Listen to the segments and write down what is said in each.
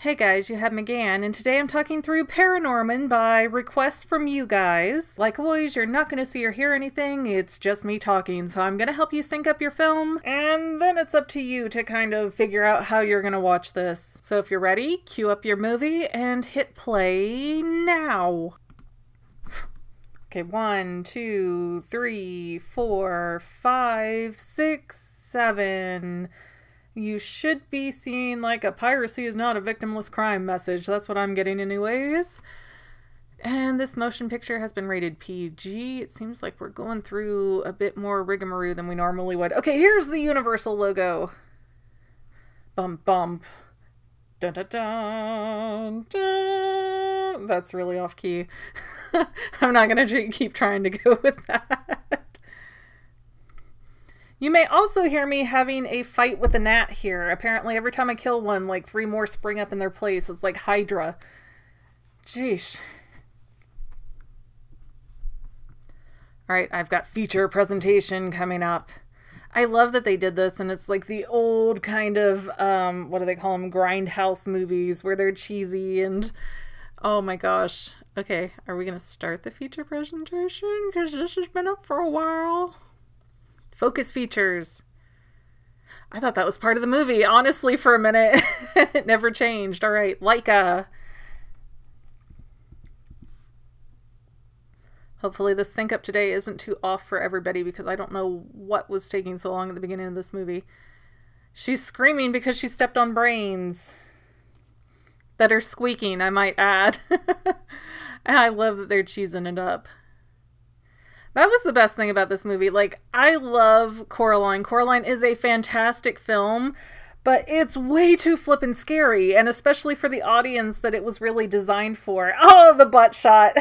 Hey guys, you have McGann, and today I'm talking through ParaNorman by request from you guys. Like always, you're not going to see or hear anything, it's just me talking, so I'm going to help you sync up your film, and then it's up to you to kind of figure out how you're going to watch this. So if you're ready, cue up your movie and hit play now. Okay, 1, 2, 3, 4, 5, 6, 7... You should be seeing like a piracy is not a victimless crime message. That's what I'm getting anyways. And this motion picture has been rated PG. It seems like we're going through a bit more rigmarole than we normally would. Okay, here's the Universal logo. Bump bump. Dun dun dun dun. That's really off key. I'm not gonna keep trying to go with that. You may also hear me having a fight with a gnat here. Apparently every time I kill one, like 3 more spring up in their place. It's like Hydra. Jeez. Alright, I've got feature presentation coming up. I love that they did this, and it's like the old kind of, what do they call them? Grindhouse movies where they're cheesy and... Oh my gosh. Okay, are we going to start the feature presentation? Because this has been up for a while. Focus features. I thought that was part of the movie, honestly, for a minute. It never changed. All right, Laika. Hopefully the sync up today isn't too off for everybody because I don't know what was taking so long at the beginning of this movie. She's screaming because she stepped on brains that are squeaking, I might add. And I love that they're cheesing it up. That was the best thing about this movie. Like, I love Coraline. Coraline is a fantastic film, but it's way too flippin' scary, and especially for the audience that it was really designed for. Oh, the butt shot.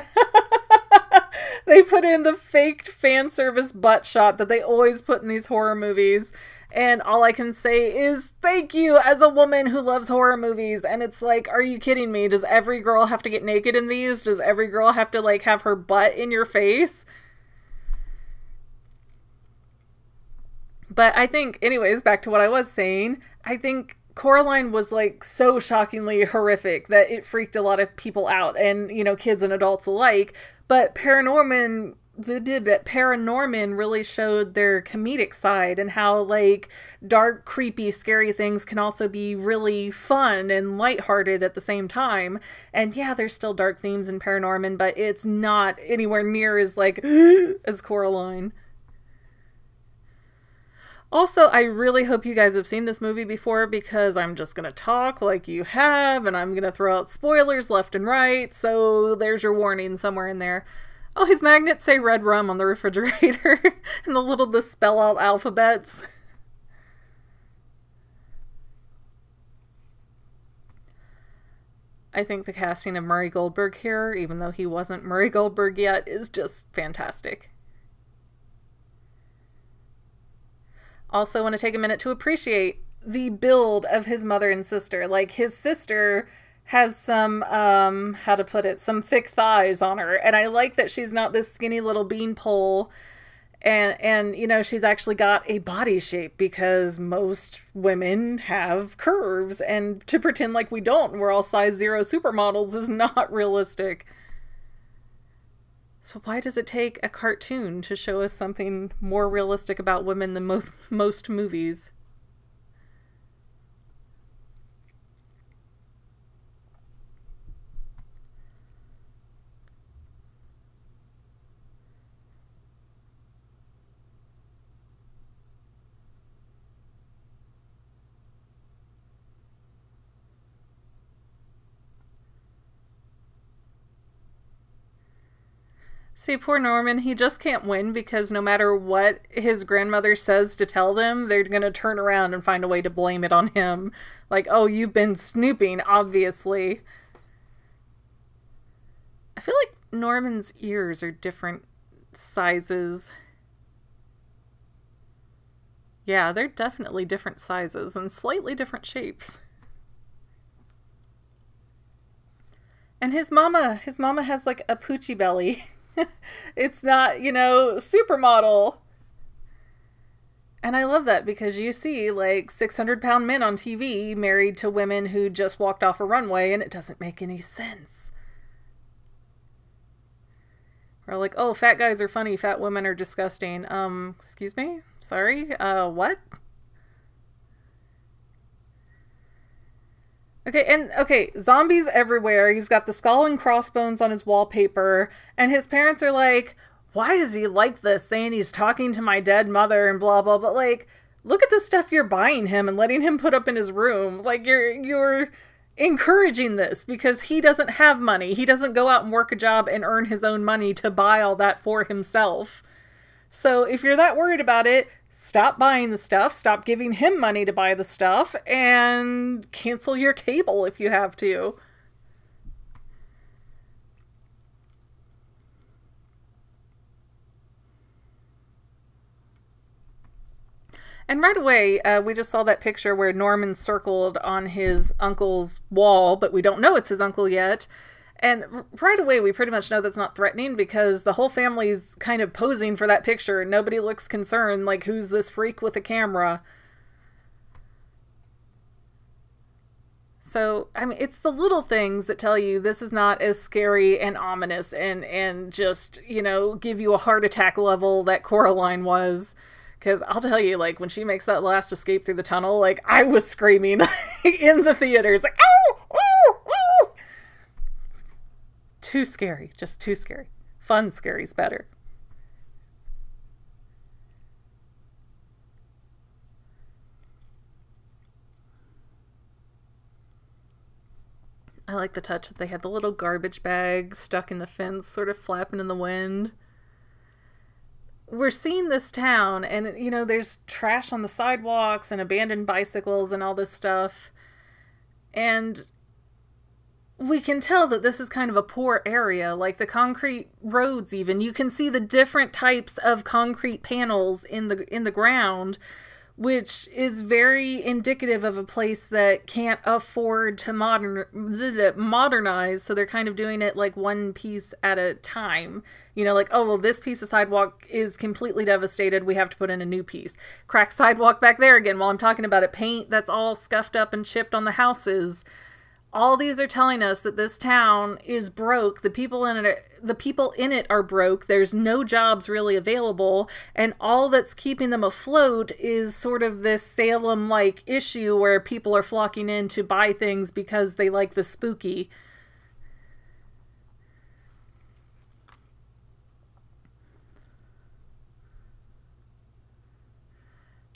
They put in the faked fan service butt shot that they always put in these horror movies. And all I can say is thank you as a woman who loves horror movies. And it's like, are you kidding me? Does every girl have to get naked in these? Does every girl have to, like, have her butt in your face? But I think, anyways, back to what I was saying, I think Coraline was, like, so shockingly horrific that it freaked a lot of people out, and, you know, kids and adults alike. But ParaNorman really showed their comedic side and how, like, dark, creepy, scary things can also be really fun and lighthearted at the same time. And yeah, there's still dark themes in ParaNorman, but it's not anywhere near as, like, as Coraline. Also, I really hope you guys have seen this movie before because I'm just going to talk like you have, and I'm going to throw out spoilers left and right, so there's your warning somewhere in there. Oh, his magnets say red rum on the refrigerator, and the spell out alphabets. I think the casting of Murray Goldberg here, even though he wasn't Murray Goldberg yet, is just fantastic. Also want to take a minute to appreciate the build of his mother and sister. Like, his sister has some, how to put it, some thick thighs on her. And I like that she's not this skinny little beanpole. And you know, she's actually got a body shape because most women have curves. And to pretend like we don't, we're all size 0 supermodels is not realistic. So why does it take a cartoon to show us something more realistic about women than most movies? See, poor Norman, he just can't win because no matter what his grandmother says to tell them, they're going to turn around and find a way to blame it on him. Like, oh, you've been snooping, obviously. I feel like Norman's ears are different sizes. Yeah, they're definitely different sizes and slightly different shapes. And his mama has like a poochie belly. It's not, you know, supermodel. And I love that because you see like 600-pound men on TV married to women who just walked off a runway, and it doesn't make any sense. We're like, oh, fat guys are funny, fat women are disgusting. Excuse me? Sorry? What? Okay, zombies everywhere. He's got the skull and crossbones on his wallpaper, and his parents are like, why is he like this, saying he's talking to my dead mother and blah, blah, blah. Like, look at the stuff you're buying him and letting him put up in his room. Like, you're encouraging this because he doesn't have money. He doesn't go out and work a job and earn his own money to buy all that for himself. So if you're that worried about it, stop buying the stuff, stop giving him money to buy the stuff, and cancel your cable if you have to. And right away, we just saw that picture where Norman circled on his uncle's wall, but we don't know it's his uncle yet. And right away, we pretty much know that's not threatening because the whole family's kind of posing for that picture and nobody looks concerned, like, who's this freak with a camera? So, I mean, it's the little things that tell you this is not as scary and ominous and just, you know, give you a heart attack level that Coraline was. Because I'll tell you, like, when she makes that last escape through the tunnel, like, I was screaming in the theaters, like, oh, oh, oh! Too scary. Just too scary. Fun scary's better. I like the touch that they had the little garbage bag stuck in the fence, sort of flapping in the wind. We're seeing this town, and, you know, there's trash on the sidewalks and abandoned bicycles and all this stuff. And we can tell that this is kind of a poor area, like the concrete roads even. You can see the different types of concrete panels in the ground, which is very indicative of a place that can't afford to modernize, so they're kind of doing it like one piece at a time. You know, like, oh, well, this piece of sidewalk is completely devastated, we have to put in a new piece. Cracked sidewalk back there again while I'm talking about it. Paint that's all scuffed up and chipped on the houses. All these are telling us that this town is broke. The people in it are broke. There's no jobs really available. And all that's keeping them afloat is sort of this Salem-like issue where people are flocking in to buy things because they like the spooky.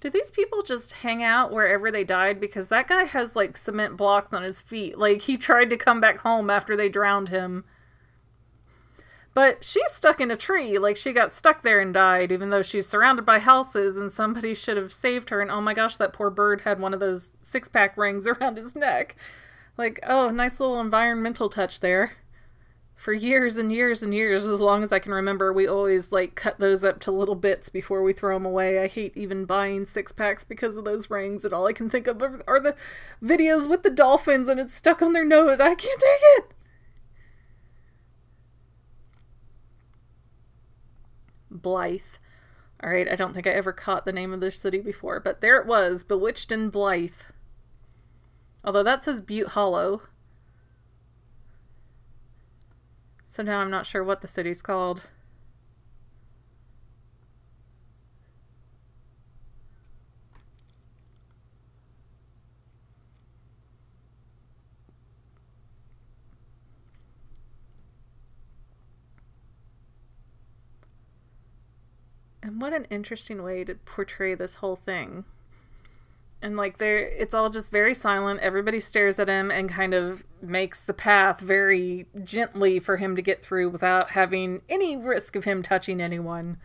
Do these people just hang out wherever they died? Because that guy has, like, cement blocks on his feet. Like, he tried to come back home after they drowned him. But she's stuck in a tree. Like, she got stuck there and died, even though she's surrounded by houses, and somebody should have saved her. And oh my gosh, that poor bird had one of those six-pack rings around his neck. Like, oh, nice little environmental touch there. For years and years and years, as long as I can remember, we always, like, cut those up to little bits before we throw them away. I hate even buying six-packs because of those rings, and all I can think of are the videos with the dolphins, and it's stuck on their nose. I can't take it! Blythe. Alright, I don't think I ever caught the name of this city before, but there it was, Bewitched and Blythe. Although that says Butte Hollow. So now I'm not sure what the city's called. And what an interesting way to portray this whole thing. And, like, it's all just very silent. Everybody stares at him and kind of makes the path very gently for him to get through without having any risk of him touching anyone.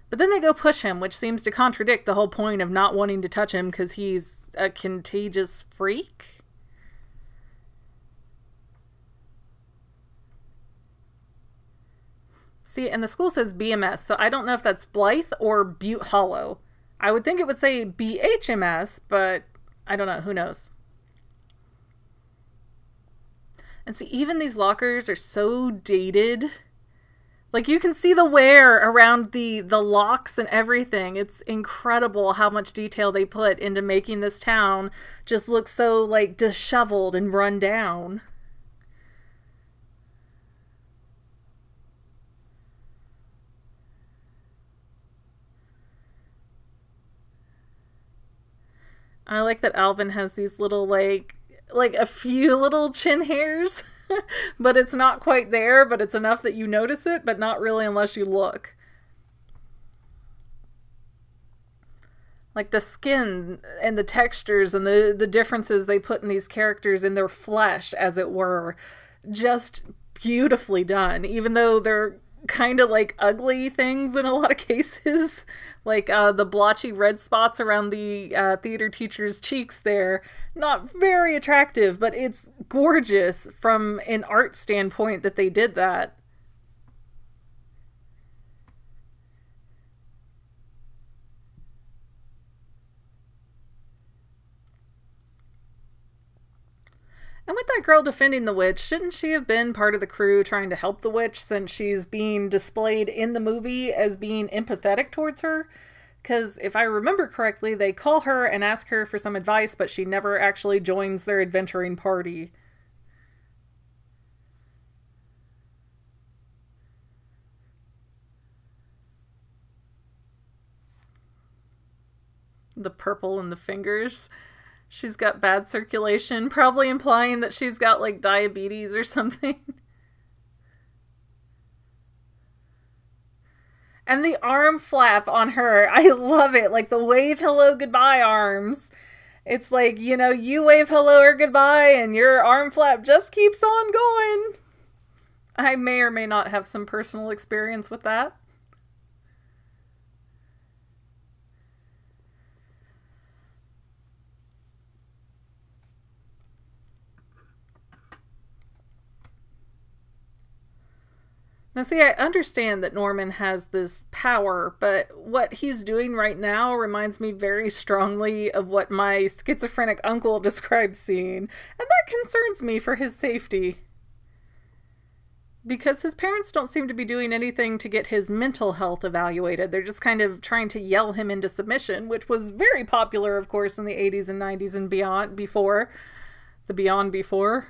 But then they go push him, which seems to contradict the whole point of not wanting to touch him because he's a contagious freak. See, and the school says BMS, so I don't know if that's Blythe or Butte Hollow. I would think it would say BHMS, but I don't know. Who knows? And see, even these lockers are so dated. Like, you can see the wear around the locks and everything. It's incredible how much detail they put into making this town just look so, like, disheveled and run down. I like that Alvin has these little, like a few little chin hairs. But it's not quite there, but it's enough that you notice it, but not really unless you look. Like the skin and the textures and the differences they put in these characters in their flesh, as it were, just beautifully done, even though they're kind of like ugly things in a lot of cases. Like the blotchy red spots around the theater teacher's cheeks there. Not very attractive, but it's gorgeous from an art standpoint that they did that. And with that girl defending the witch, shouldn't she have been part of the crew trying to help the witch, since she's being displayed in the movie as being empathetic towards her? Because if I remember correctly, they call her and ask her for some advice, but she never actually joins their adventuring party. The purple in the fingers. She's got bad circulation, probably implying that she's got, like, diabetes or something. And the arm flap on her, I love it. Like the wave hello goodbye arms. It's like, you know, you wave hello or goodbye and your arm flap just keeps on going. I may or may not have some personal experience with that. Now see, I understand that Norman has this power, but what he's doing right now reminds me very strongly of what my schizophrenic uncle describes seeing, and that concerns me for his safety. Because his parents don't seem to be doing anything to get his mental health evaluated. They're just kind of trying to yell him into submission, which was very popular, of course, in the 80s and 90s and beyond, before. The beyond before.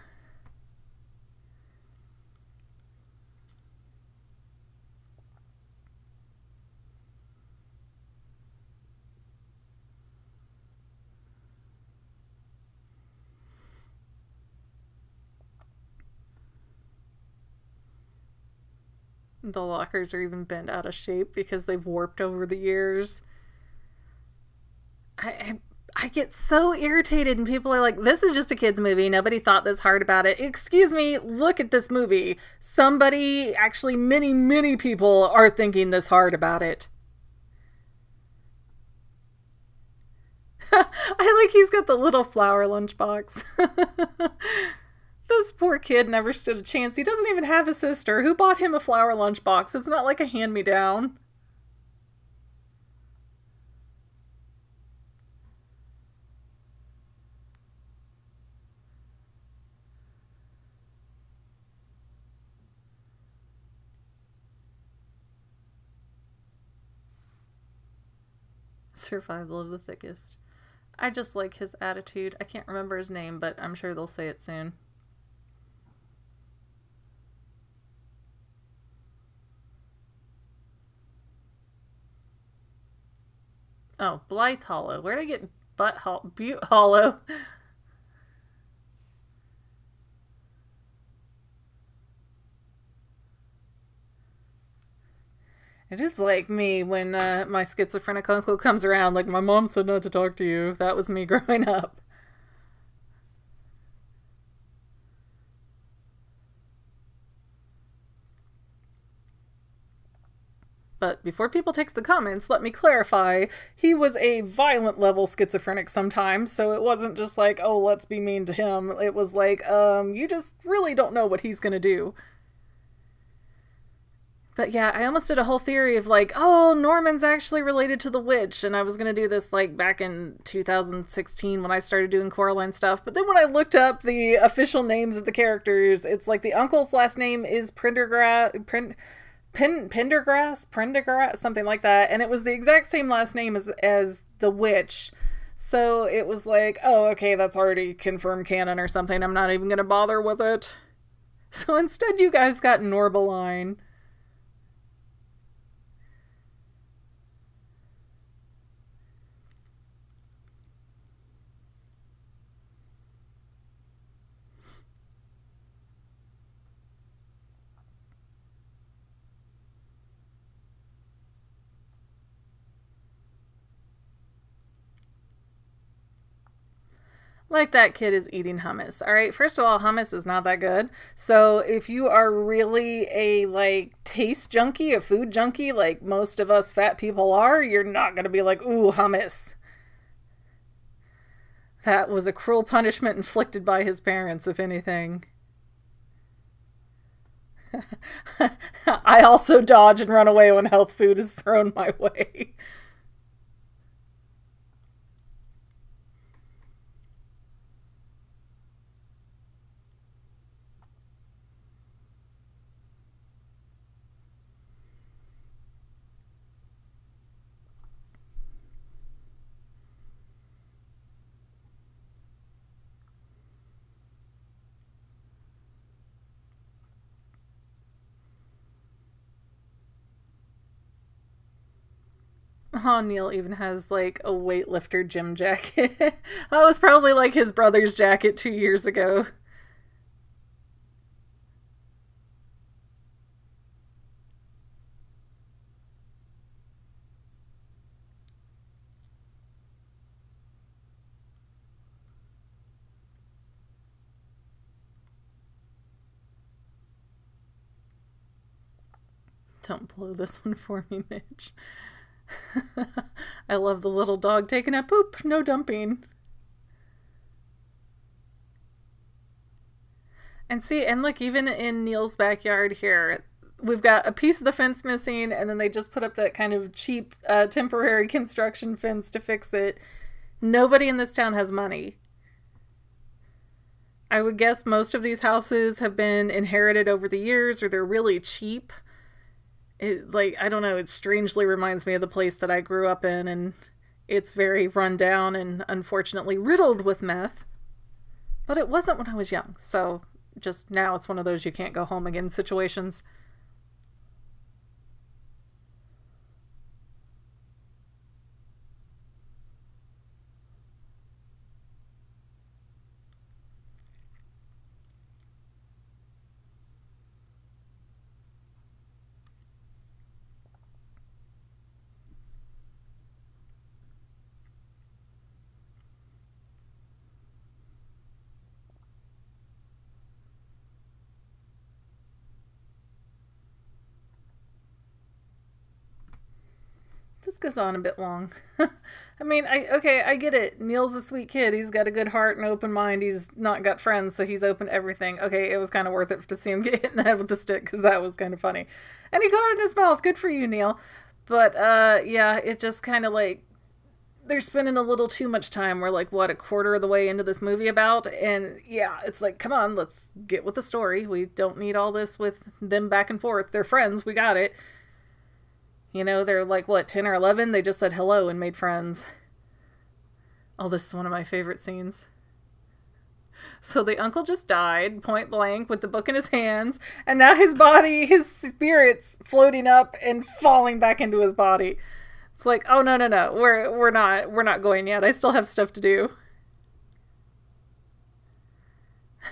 The lockers are even bent out of shape because they've warped over the years. I get so irritated and people are like, this is just a kid's movie. Nobody thought this hard about it. Excuse me, look at this movie. Somebody, actually many, many people are thinking this hard about it. I like he's got the little flower lunchbox. This poor kid never stood a chance. He doesn't even have a sister. Who bought him a flower lunchbox? It's not like a hand-me-down. Survival of the thickest. I just like his attitude. I can't remember his name, but I'm sure they'll say it soon. Oh, Blythe Hollow. Where'd I get Butte Hollow? It is like me when my schizophrenic uncle comes around, like, my mom said not to talk to you. That was me growing up. But before people take to the comments, let me clarify, he was a violent level schizophrenic sometimes, so it wasn't just like, oh, let's be mean to him. It was like, you just really don't know what he's gonna do. But yeah, I almost did a whole theory of like, oh, Norman's actually related to the witch, and I was gonna do this like back in 2016 when I started doing Coraline stuff, but then when I looked up the official names of the characters, it's like the uncle's last name is Prendergrass, something like that. And it was the exact same last name as the witch. So it was like, oh, okay, that's already confirmed canon or something. I'm not even going to bother with it. So instead you guys got Norbaline. Like that kid is eating hummus. All right, first of all, hummus is not that good. So if you are really a like taste junkie, a food junkie, like most of us fat people are, you're not going to be like, ooh, hummus. That was a cruel punishment inflicted by his parents, if anything. I also dodge and run away when health food is thrown my way. Oh, Neil even has like a weightlifter gym jacket. That was probably like his brother's jacket 2 years ago. Don't blow this one for me, Mitch. I love the little dog taking a poop, no dumping. And see, and look, even in Neil's backyard here, we've got a piece of the fence missing, and then they just put up that kind of cheap temporary construction fence to fix it. Nobody in this town has money. I would guess most of these houses have been inherited over the years, or they're really cheap. It, like, I don't know, it strangely reminds me of the place that I grew up in, and it's very run down and unfortunately riddled with meth. But it wasn't when I was young, so just now it's one of those you can't go home again situations. This goes on a bit long. I mean, I get it. Neil's a sweet kid. He's got a good heart and open mind. He's not got friends, so he's open to everything. Okay, it was kind of worth it to see him get hit in the head with the stick, because that was kind of funny. And he got it in his mouth. Good for you, Neil. But, yeah, it just kind of like, they're spending a little too much time. We're like, what, a quarter of the way into this movie about? And yeah, it's like, come on, let's get with the story. We don't need all this with them back and forth. They're friends. We got it. You know, they're like, what, 10 or 11? They just said hello and made friends. Oh, this is one of my favorite scenes. So the uncle just died, point blank, with the book in his hands, and now his body, his spirit's floating up and falling back into his body. It's like, oh, no, we're not going yet. I still have stuff to do.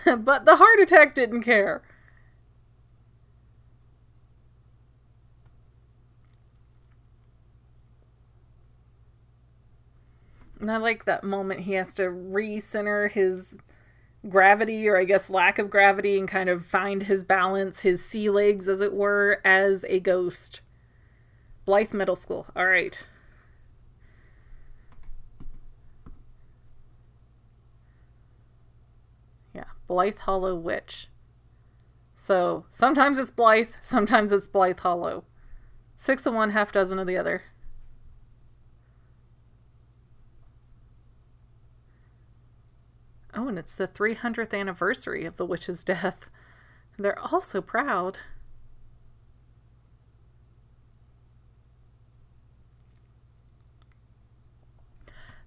But the heart attack didn't care. And I like that moment he has to recenter his gravity, or I guess lack of gravity, and kind of find his balance, his sea legs, as it were, as a ghost. Blythe Middle School. All right. Yeah, Blythe Hollow Witch. So sometimes it's Blythe, sometimes it's Blythe Hollow. 6 of one, half dozen of the other. Oh, and it's the 300th anniversary of the witch's death. They're all so proud.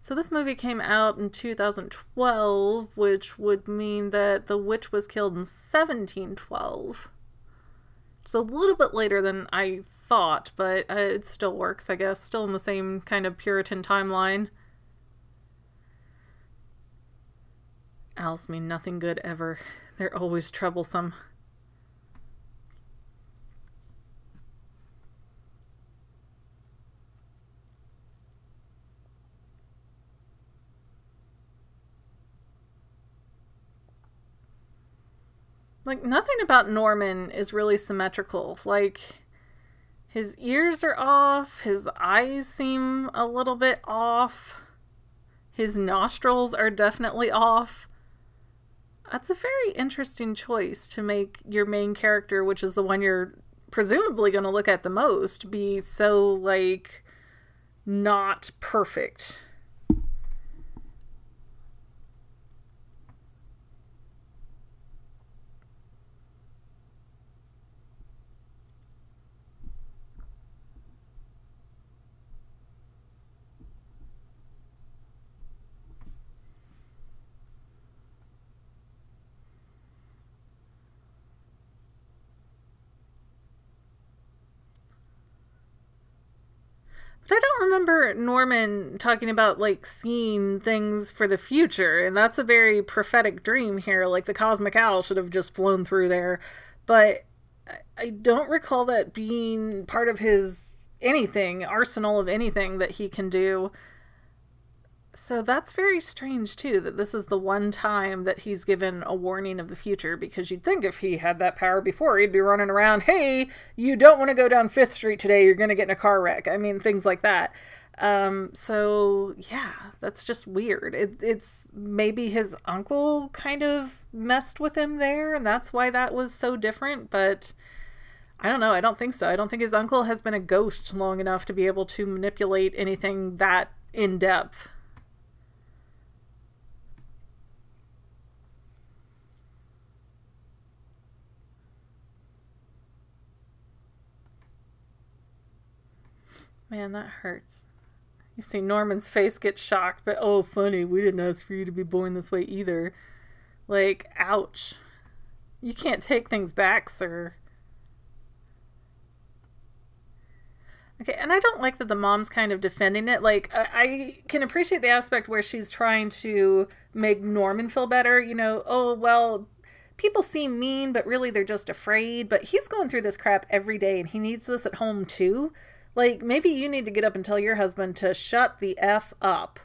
So this movie came out in 2012, which would mean that the witch was killed in 1712. It's a little bit later than I thought, but it still works, I guess. Still in the same kind of Puritan timeline. Owls mean nothing good ever. They're always troublesome. Like, nothing about Norman is really symmetrical. Like, his ears are off, his eyes seem a little bit off, his nostrils are definitely off. That's a very interesting choice to make your main character, which is the one you're presumably going to look at the most, be so, like, not perfect. But I don't remember Norman talking about, like, seeing things for the future, and that's a very prophetic dream here. Like, the cosmic owl should have just flown through there. But I don't recall that being part of his arsenal of anything that he can do. So that's very strange, too, that this is the one time that he's given a warning of the future, because you'd think if he had that power before, he'd be running around, hey, you don't want to go down 5th Street today, you're going to get in a car wreck. I mean, things like that. So, yeah, that's just weird. It's maybe his uncle kind of messed with him there, and that's why that was so different, but I don't know, I don't think so. I don't think his uncle has been a ghost long enough to be able to manipulate anything that in-depth. Man, that hurts. You see Norman's face get shocked, but oh, funny, we didn't ask for you to be born this way either. Like, ouch. You can't take things back, sir. Okay, and I don't like that the mom's kind of defending it. Like, I can appreciate the aspect where she's trying to make Norman feel better. You know, oh, well, people seem mean, but really they're just afraid. But he's going through this crap every day, and he needs this at home, too. Like, maybe you need to get up and tell your husband to shut the F up.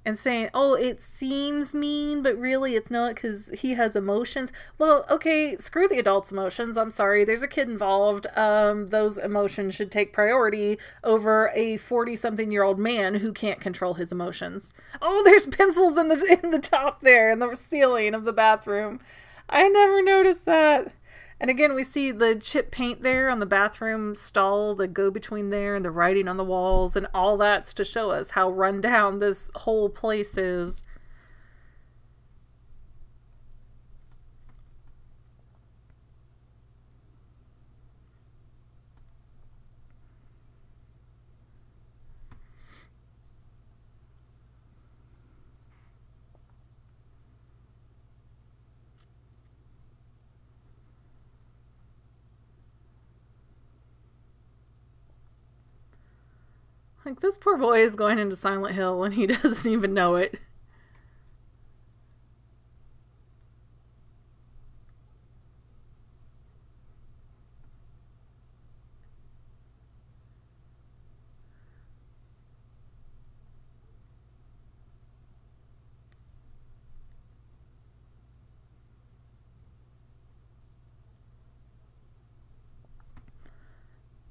And saying, oh, it seems mean, but really it's not because he has emotions. Well, okay, screw the adult's emotions. I'm sorry, there's a kid involved. Those emotions should take priority over a 40-something-year-old man who can't control his emotions. Oh, there's pencils in the top there, in the ceiling of the bathroom. I never noticed that. And again, we see the chip paint there on the bathroom stall, the go-between there, and the writing on the walls, and all that's to show us how run down this whole place is. Like, this poor boy is going into Silent Hill and he doesn't even know it.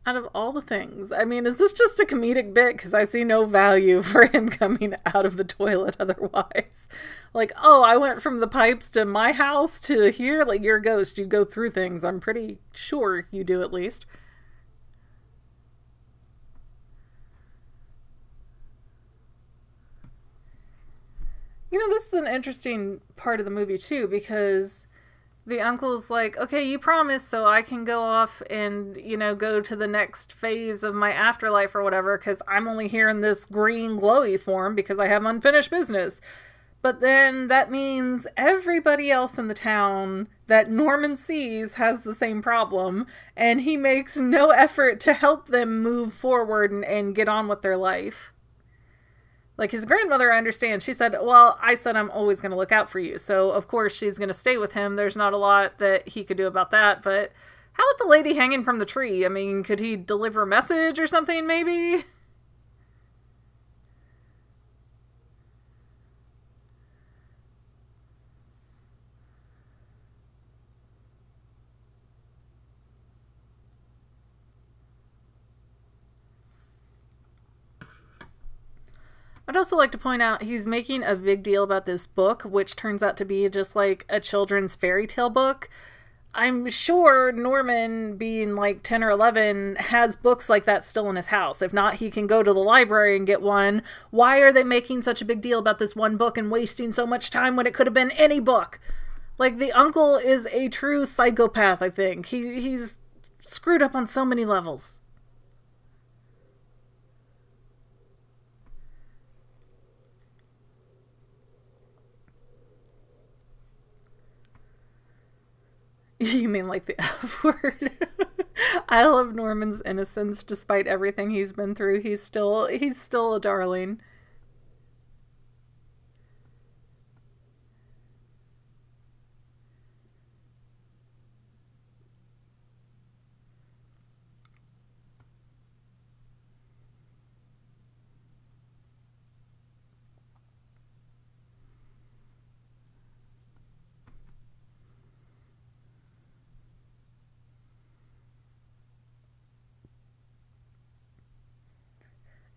Out of all the things, I mean, is this just a comedic bit? Because I see no value for him coming out of the toilet otherwise. Like, oh, I went from the pipes to my house to here? Like, you're a ghost. You go through things. I'm pretty sure you do, at least. You know, this is an interesting part of the movie, too, because The uncle's like, okay, you promised, so I can go off and, go to the next phase of my afterlife or whatever, because I'm only here in this green glowy form because I have unfinished business. But then that means everybody else in the town that Norman sees has the same problem, and he makes no effort to help them move forward and get on with their life. Like, his grandmother, I understand. She said, well, I said I'm always going to look out for you. So, of course, she's going to stay with him. There's not a lot that he could do about that. But how about the lady hanging from the tree? I mean, could he deliver a message or something, maybe? I'd also like to point out he's making a big deal about this book, which turns out to be just like a children's fairy tale book. I'm sure Norman, being like 10 or 11, has books like that still in his house. If not, he can go to the library and get one. Why are they making such a big deal about this one book and wasting so much time when it could have been any book? Like, the uncle is a true psychopath, I think. He's screwed up on so many levels. You mean like the F word? I love Norman's innocence despite everything he's been through. He's still a darling.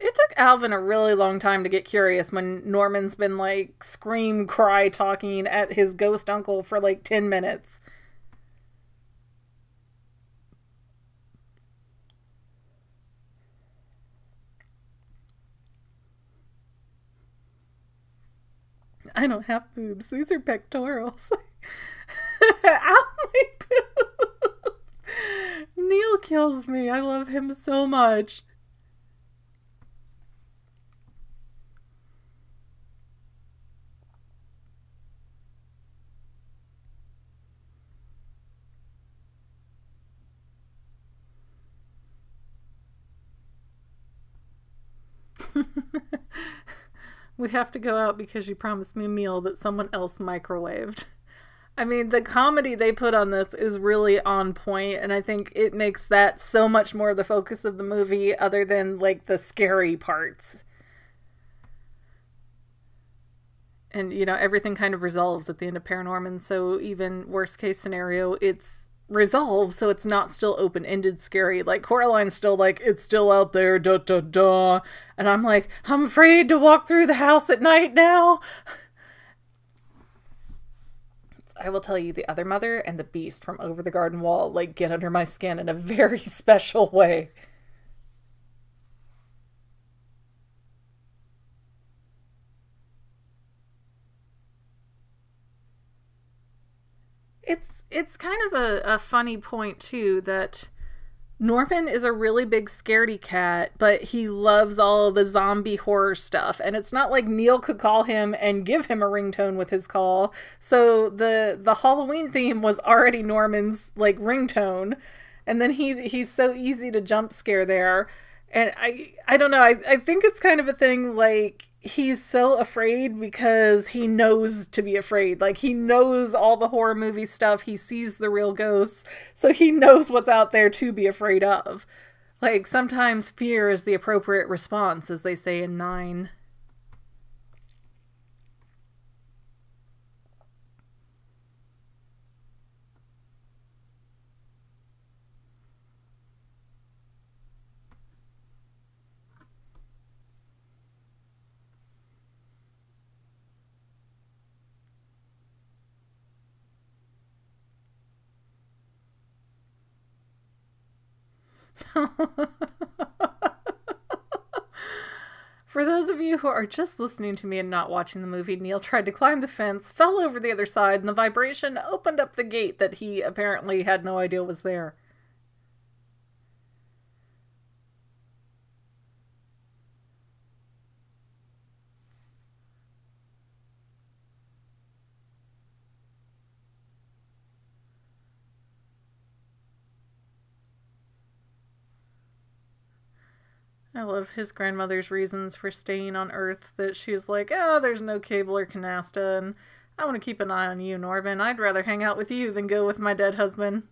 It took Alvin a really long time to get curious when Norman's been like scream cry talking at his ghost uncle for like 10 minutes. I don't have boobs. These are pectorals. Ow, my boob. Neil kills me. I love him so much. We have to go out because you promised me a meal that someone else microwaved. I mean, the comedy they put on this is really on point, and I think it makes that so much more the focus of the movie other than, like, the scary parts. And, everything kind of resolves at the end of ParaNorman, so even worst case scenario, it's resolved, so it's not still open-ended scary. Like, Coraline's still like, it's still out there, da da da. And I'm like, I'm afraid to walk through the house at night now. I will tell you, the other mother and the beast from over the garden wall, like, get under my skin in a very special way. It's kind of a funny point, too, that Norman is a really big scaredy cat, but he loves all the zombie horror stuff. And it's not like Neil could call him and give him a ringtone with his call. So the Halloween theme was already Norman's, like, ringtone. And then he's so easy to jump scare there. And I don't know, I think it's kind of a thing, like, he's so afraid because he knows to be afraid. Like, he knows all the horror movie stuff. He sees the real ghosts. So he knows what's out there to be afraid of. Like, sometimes fear is the appropriate response, as they say in Nine. For those of you who are just listening to me and not watching the movie, Neil tried to climb the fence, fell over the other side, and the vibration opened up the gate that he apparently had no idea was there. I love his grandmother's reasons for staying on Earth, that she's like, oh, there's no cable or canasta, and I want to keep an eye on you, Norman. I'd rather hang out with you than go with my dead husband.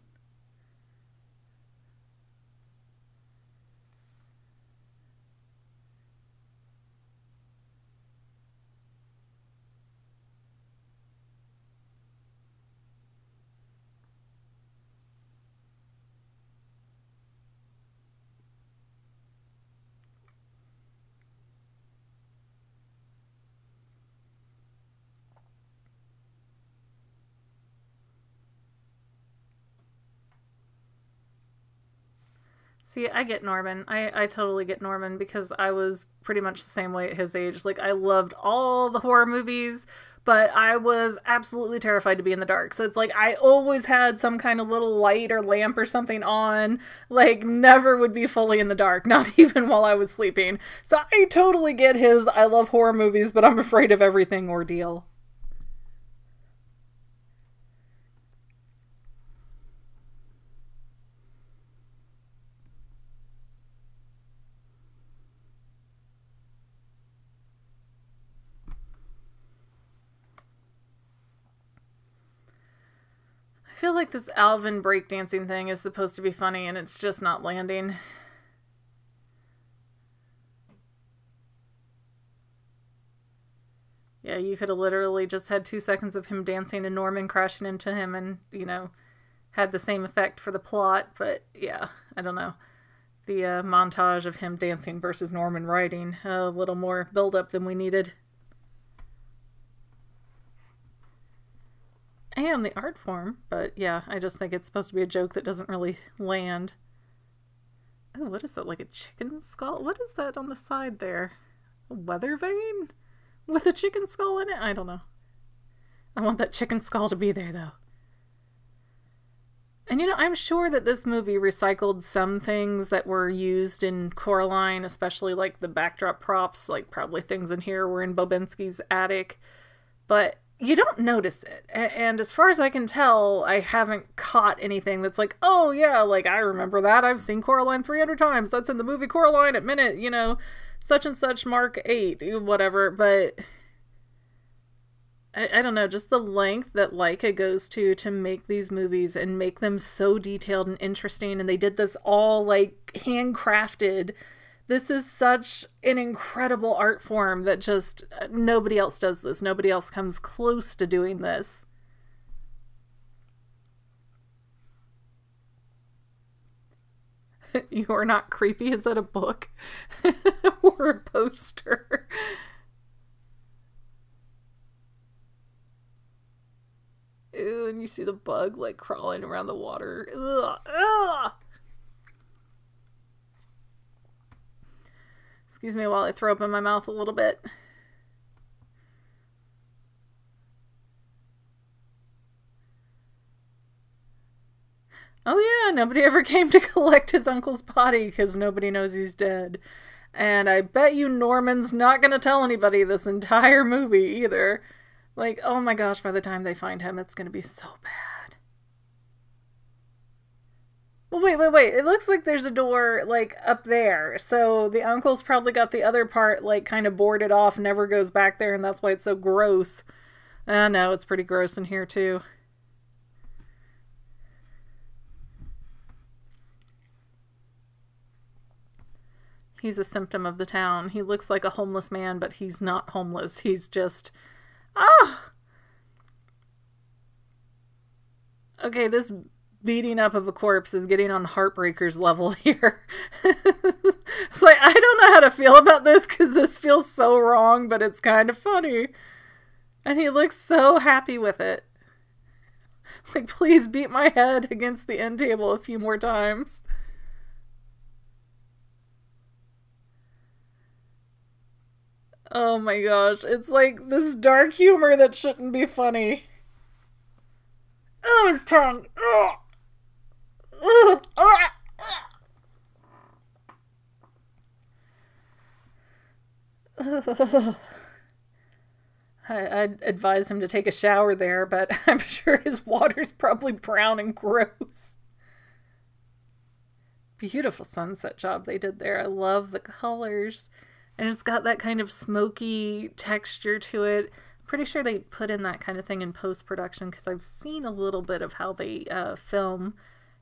See, I get Norman. I totally get Norman because I was pretty much the same way at his age. Like, I loved all the horror movies, but I was absolutely terrified to be in the dark. So it's like I always had some kind of little light or lamp or something on. Like, never would be fully in the dark, not even while I was sleeping. So I totally get his I love horror movies, but I'm afraid of everything ordeal. I feel like this Alvin breakdancing thing is supposed to be funny and it's just not landing. Yeah, you could have literally just had 2 seconds of him dancing and Norman crashing into him and, you know, had the same effect for the plot. But yeah, I don't know. The montage of him dancing versus Norman writing, a little more build-up than we needed. And the art form, but yeah, I just think it's supposed to be a joke that doesn't really land. Oh, what is that, like a chicken skull? What is that on the side there? A weather vane? With a chicken skull in it? I don't know. I want that chicken skull to be there, though. And you know, I'm sure that this movie recycled some things that were used in Coraline, especially like the backdrop props, like probably things in here were in Bobinsky's attic. But you don't notice it. And as far as I can tell, I haven't caught anything that's like, oh yeah, like I remember that. I've seen Coraline 300 times. That's in the movie Coraline at minute, you know, such and such mark 8, whatever. But I don't know, just the length that Laika goes to make these movies and make them so detailed and interesting. And they did this all like handcrafted. This is such an incredible art form that just nobody else does this. Nobody else comes close to doing this. You are not creepy? Is that a book? Or a poster? Ew, and you see the bug like crawling around the water. Ugh, ugh. Excuse me while I throw up in my mouth a little bit. Oh yeah, nobody ever came to collect his uncle's body because nobody knows he's dead. And I bet you Norman's not going to tell anybody this entire movie either. Like, oh my gosh, by the time they find him, it's going to be so bad. Well, wait. It looks like there's a door, like, up there. So the uncle's probably got the other part, like, kind of boarded off, never goes back there, and that's why it's so gross. No, it's pretty gross in here, too. He's a symptom of the town. He looks like a homeless man, but he's not homeless. He's just... Ah! Okay, this beating up of a corpse is getting on Heartbreakers level here. It's like, I don't know how to feel about this because this feels so wrong, but it's kind of funny. And he looks so happy with it. Like, please beat my head against the end table a few more times. Oh my gosh, it's like this dark humor that shouldn't be funny. Oh, his tongue! Ugh. Ugh. Ugh. Ugh. I'd advise him to take a shower there, but I'm sure his water's probably brown and gross. Beautiful sunset job they did there. I love the colors. And it's got that kind of smoky texture to it. I'm pretty sure they put in that kind of thing in post-production because I've seen a little bit of how they film.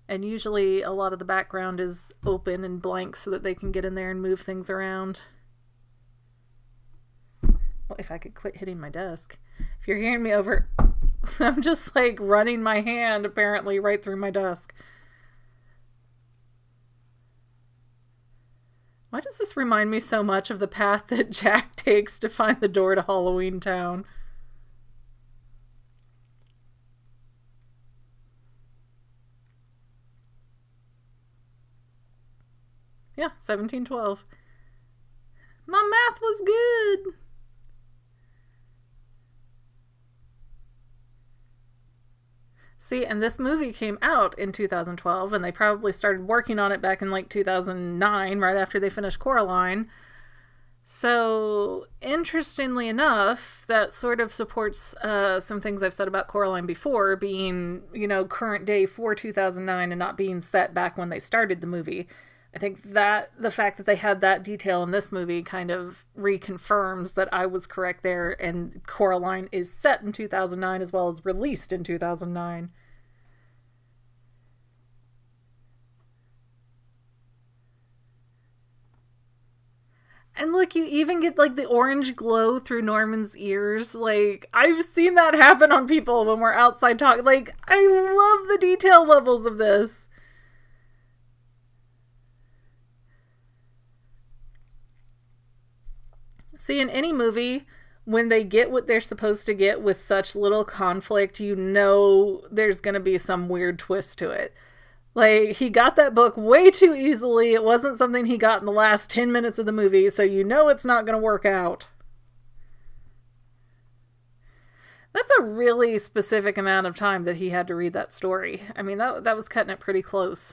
And usually a lot of the background is open and blank so that they can get in there and move things around. Well, if I could quit hitting my desk. If you're hearing me over, I'm just like running my hand apparently right through my desk. Why does this remind me so much of the path that Jack takes to find the door to Halloween Town? Yeah, 1712. My math was good. See, and this movie came out in 2012, and they probably started working on it back in like 2009, right after they finished Coraline. So, interestingly enough, that sort of supports some things I've said about Coraline before, being, you know, current day for 2009 and not being set back when they started the movie. I think that the fact that they had that detail in this movie kind of reconfirms that I was correct there, and Coraline is set in 2009 as well as released in 2009. And look, you even get like the orange glow through Norman's ears. Like, I've seen that happen on people when we're outside talking. Like, I love the detail levels of this. See, in any movie, when they get what they're supposed to get with such little conflict, you know there's going to be some weird twist to it. Like, he got that book way too easily. It wasn't something he got in the last 10 minutes of the movie, so you know it's not going to work out. That's a really specific amount of time that he had to read that story. I mean, that was cutting it pretty close.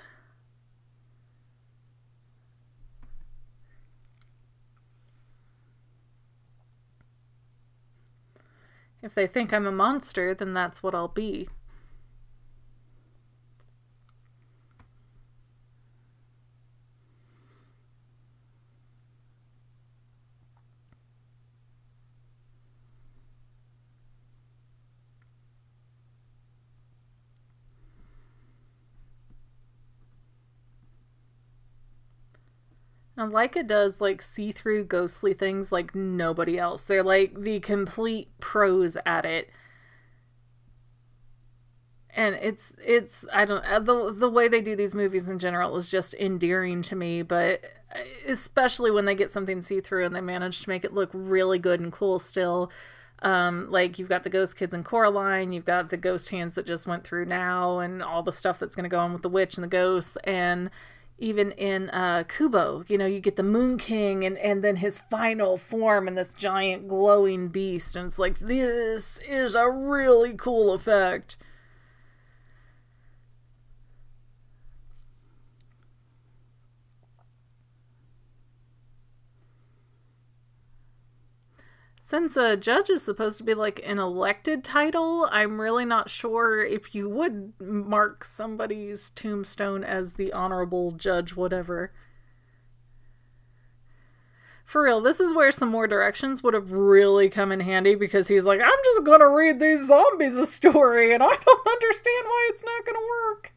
If they think I'm a monster, then that's what I'll be. Now, Laika does, like, see-through ghostly things like nobody else. They're, like, the complete pros at it. And I don't, the way they do these movies in general is just endearing to me, but especially when they get something see-through and they manage to make it look really good and cool still. Like, you've got the ghost kids in Coraline, you've got the ghost hands that just went through now, and all the stuff that's going to go on with the witch and the ghosts, and even in Kubo, you know, you get the Moon King and then his final form and this giant glowing beast, and it's like, this is a really cool effect. Since a judge is supposed to be like an elected title, I'm really not sure if you would mark somebody's tombstone as the honorable judge whatever. For real, this is where some more directions would have really come in handy, because he's like, I'm just gonna read these zombies a story and I don't understand why it's not gonna work.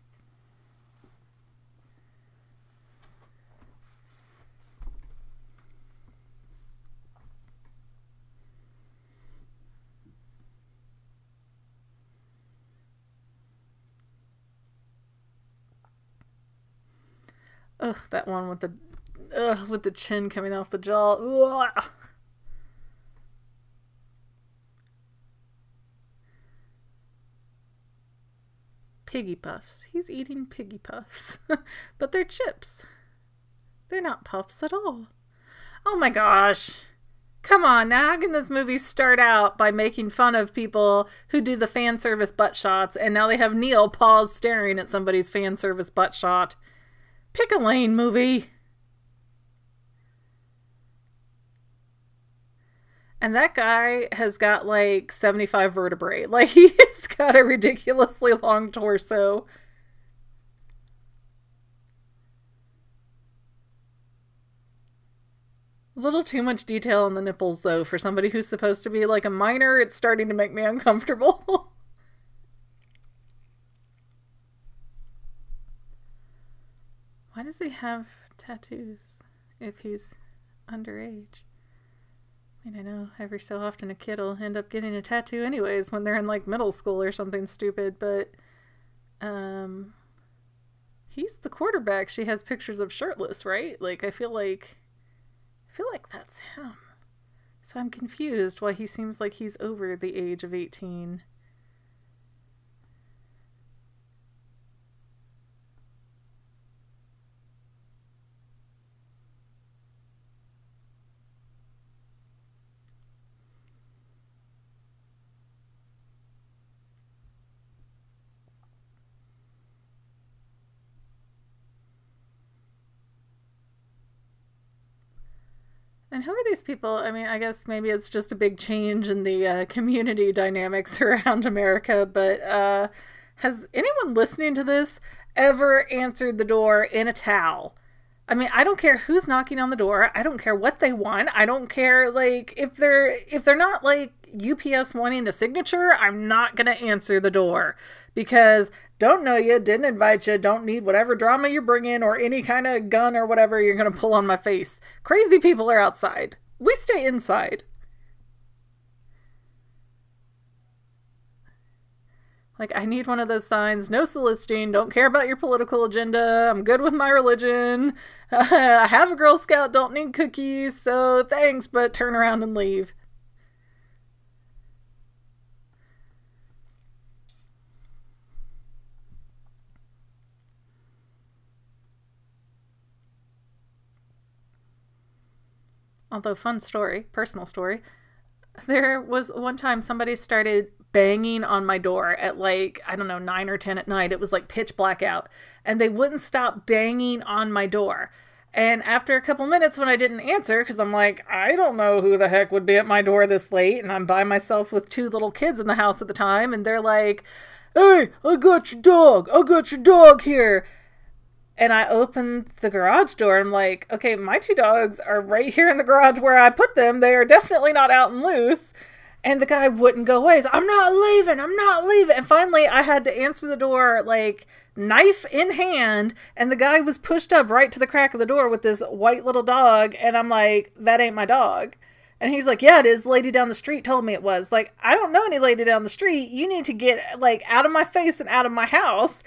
Ugh, that one with the chin coming off the jaw. Ugh. Piggy puffs. He's eating piggy puffs. But they're chips. They're not puffs at all. Oh my gosh. Come on, now how can this movie start out by making fun of people who do the fan service butt shots, and now they have Neil pause staring at somebody's fan service butt shot? Pick a lane, movie. And that guy has got like 75 vertebrae. Like, he's got a ridiculously long torso. A little too much detail on the nipples, though. For somebody who's supposed to be like a minor, it's starting to make me uncomfortable. Why does he have tattoos if he's underage? I mean, I know every so often a kid will end up getting a tattoo anyways when they're in like middle school or something stupid, but he's the quarterback she has pictures of shirtless, right? Like, I feel like that's him. So I'm confused why he seems like he's over the age of 18. And who are these people? I mean, I guess maybe it's just a big change in the community dynamics around America, but has anyone listening to this ever answered the door in a towel? I mean, I don't care who's knocking on the door. I don't care what they want. I don't care, like, if they're not, like, UPS wanting a signature, I'm not gonna answer the door. Because don't know you, didn't invite you, don't need whatever drama you're bringing or any kind of gun or whatever you're gonna pull on my face. Crazy people are outside. We stay inside. Like, I need one of those signs. No soliciting. Don't care about your political agenda. I'm good with my religion. I have a Girl Scout. Don't need cookies. So thanks, but turn around and leave. Although, fun story, personal story. There was one time somebody started banging on my door at like, I don't know, 9 or 10 at night. It was like pitch black out. And they wouldn't stop banging on my door. And after a couple minutes when I didn't answer, because I'm like, I don't know who the heck would be at my door this late. And I'm by myself with 2 little kids in the house at the time. And they're like, hey, I got your dog. I got your dog here. And I opened the garage door. I'm like, okay, my 2 dogs are right here in the garage where I put them. They are definitely not out and loose. And the guy wouldn't go away. So, I'm not leaving. I'm not leaving. And finally, I had to answer the door, like, knife in hand. And the guy was pushed up right to the crack of the door with this white little dog. And I'm like, that ain't my dog. And he's like, yeah, it is. Lady down the street told me it was. Like, I don't know any lady down the street. You need to get, like, out of my face and out of my house.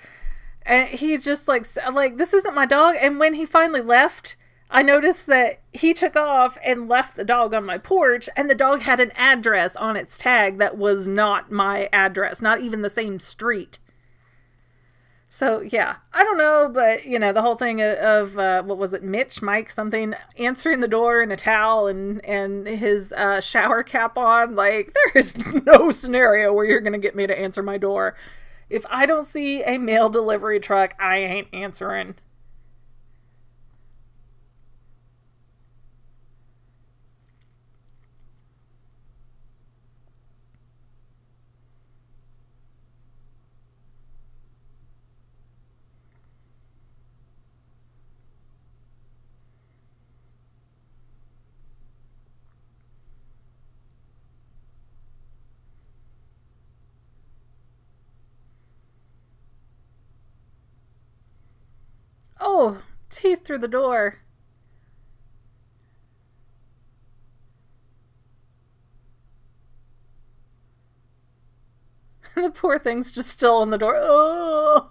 And he's just like, this isn't my dog. And when he finally left, I noticed that he took off and left the dog on my porch, and the dog had an address on its tag that was not my address, not even the same street. So, yeah, I don't know, but, you know, the whole thing of what was it, Mike, something, answering the door in a towel and his shower cap on, like, there is no scenario where you're going to get me to answer my door. If I don't see a mail delivery truck, I ain't answering. Oh, teeth through the door. The poor thing's just still on the door.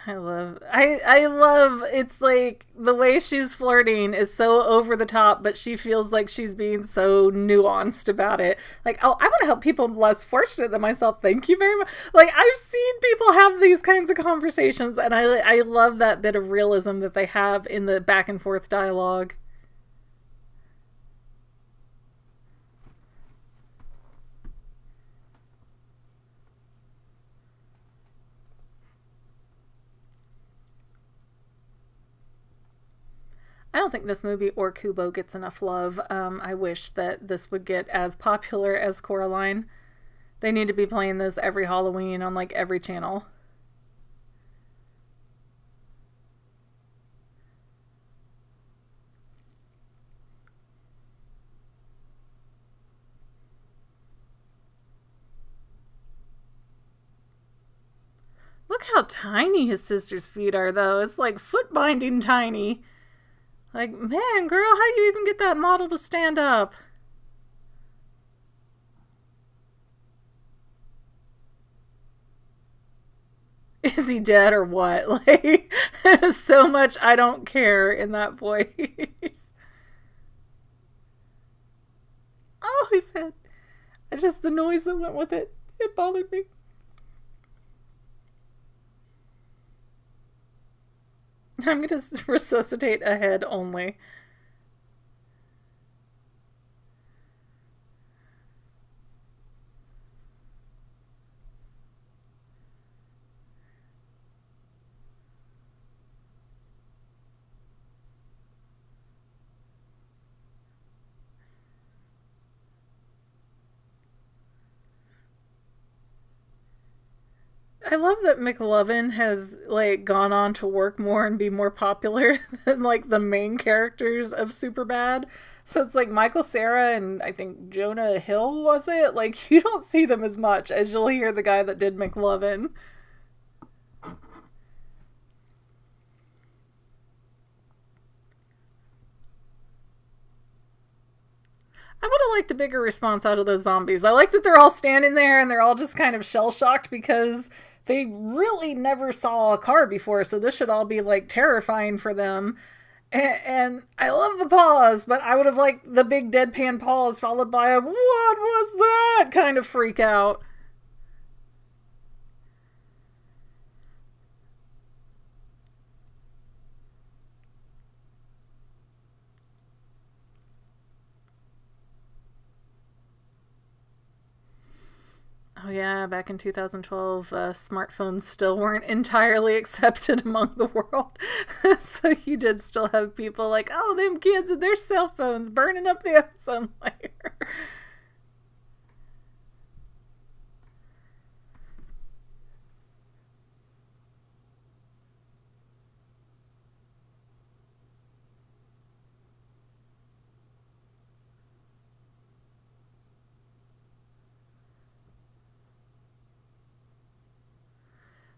I I love, it's like the way she's flirting is so over the top, but she feels like she's being so nuanced about it. Like, oh, I want to help people less fortunate than myself. Thank you very much. Like, I've seen people have these kinds of conversations, and I love that bit of realism that they have in the back and forth dialogue. I don't think this movie or Kubo gets enough love. I wish that this would get as popular as Coraline. They need to be playing this every Halloween on like every channel. Look how tiny his sister's feet are, though. It's like foot binding tiny. Like, man, girl, how you even get that model to stand up? Is he dead or what? Like, so much I don't care in that voice. Oh, his head. It's just the noise that went with it. It bothered me. I'm going to resuscitate a head only. I love that McLovin has like gone on to work more and be more popular than like the main characters of Superbad. So it's like Michael Cera and I think Jonah Hill, was it? Like you don't see them as much as you'll hear the guy that did McLovin. I would have liked a bigger response out of those zombies. I like that they're all standing there and they're all just kind of shell-shocked because they really never saw a car before, so this should all be like terrifying for them. And I love the pause, but I would have liked the big deadpan pause followed by a "what was that?" kind of freak out. Oh yeah, back in 2012, smartphones still weren't entirely accepted among the world. So you did still have people like, oh, them kids and their cell phones burning up the ozone layer.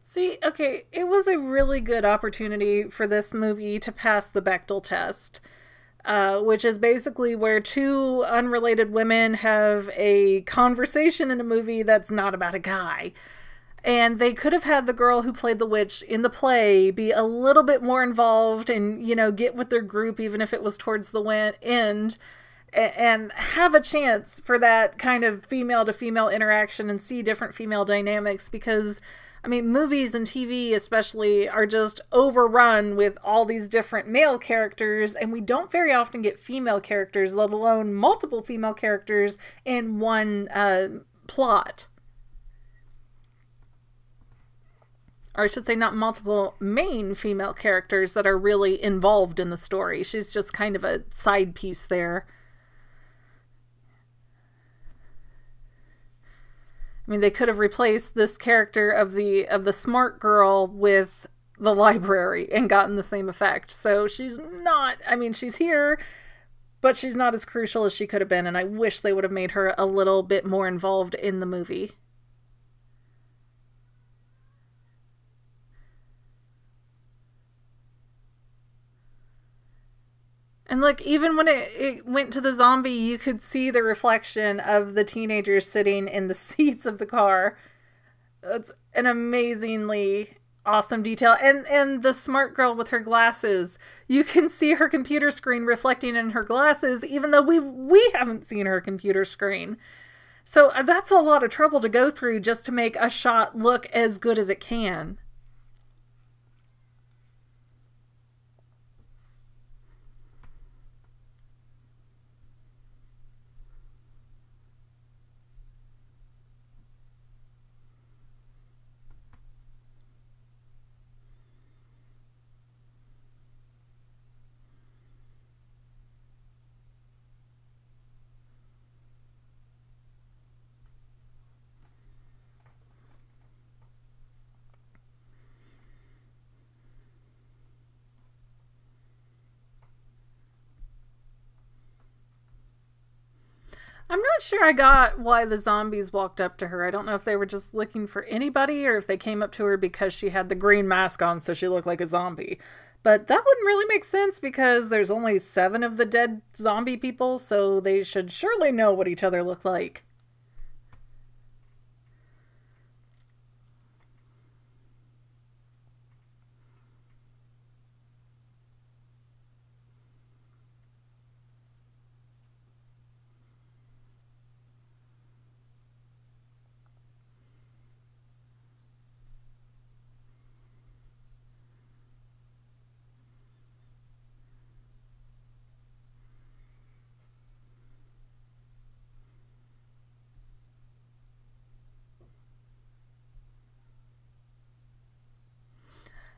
See, okay, it was a really good opportunity for this movie to pass the Bechdel test, which is basically where two unrelated women have a conversation in a movie that's not about a guy. And they could have had the girl who played the witch in the play be a little bit more involved and, you know, get with their group, even if it was towards the end, and have a chance for that kind of female to female interaction and see different female dynamics because I mean, movies and TV especially are just overrun with all these different male characters, and we don't very often get female characters, let alone multiple female characters in one plot. Or I should say not multiple main female characters that are really involved in the story. She's just kind of a side piece there. I mean, they could have replaced this character of the smart girl with the library and gotten the same effect. So she's not, I mean, she's here, but she's not as crucial as she could have been, and I wish they would have made her a little bit more involved in the movie. And look, even when it went to the zombie, you could see the reflection of the teenagers sitting in the seats of the car. It's an amazingly awesome detail. And the smart girl with her glasses, you can see her computer screen reflecting in her glasses, even though we haven't seen her computer screen. So that's a lot of trouble to go through just to make a shot look as good as it can. I'm not sure I got why the zombies walked up to her. I don't know if they were just looking for anybody or if they came up to her because she had the green mask on so she looked like a zombie. But that wouldn't really make sense because there's only 7 of the dead zombie people, so they should surely know what each other look like.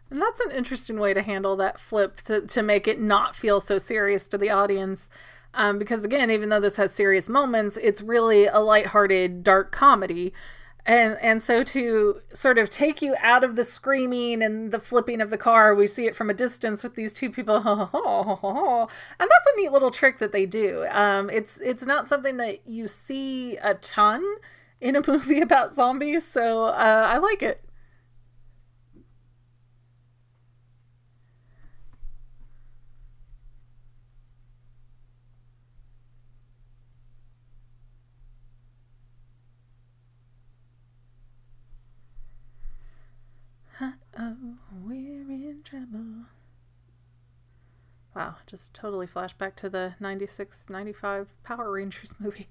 And that's an interesting way to handle that flip to make it not feel so serious to the audience. Because again, even though this has serious moments, it's really a lighthearted, dark comedy. And so to sort of take you out of the screaming and the flipping of the car, we see it from a distance with these two people. And that's a neat little trick that they do. It's not something that you see a ton in a movie about zombies, so I like it. Oh, we're in trouble. Wow, just totally flashback to the 96, 95 Power Rangers movie.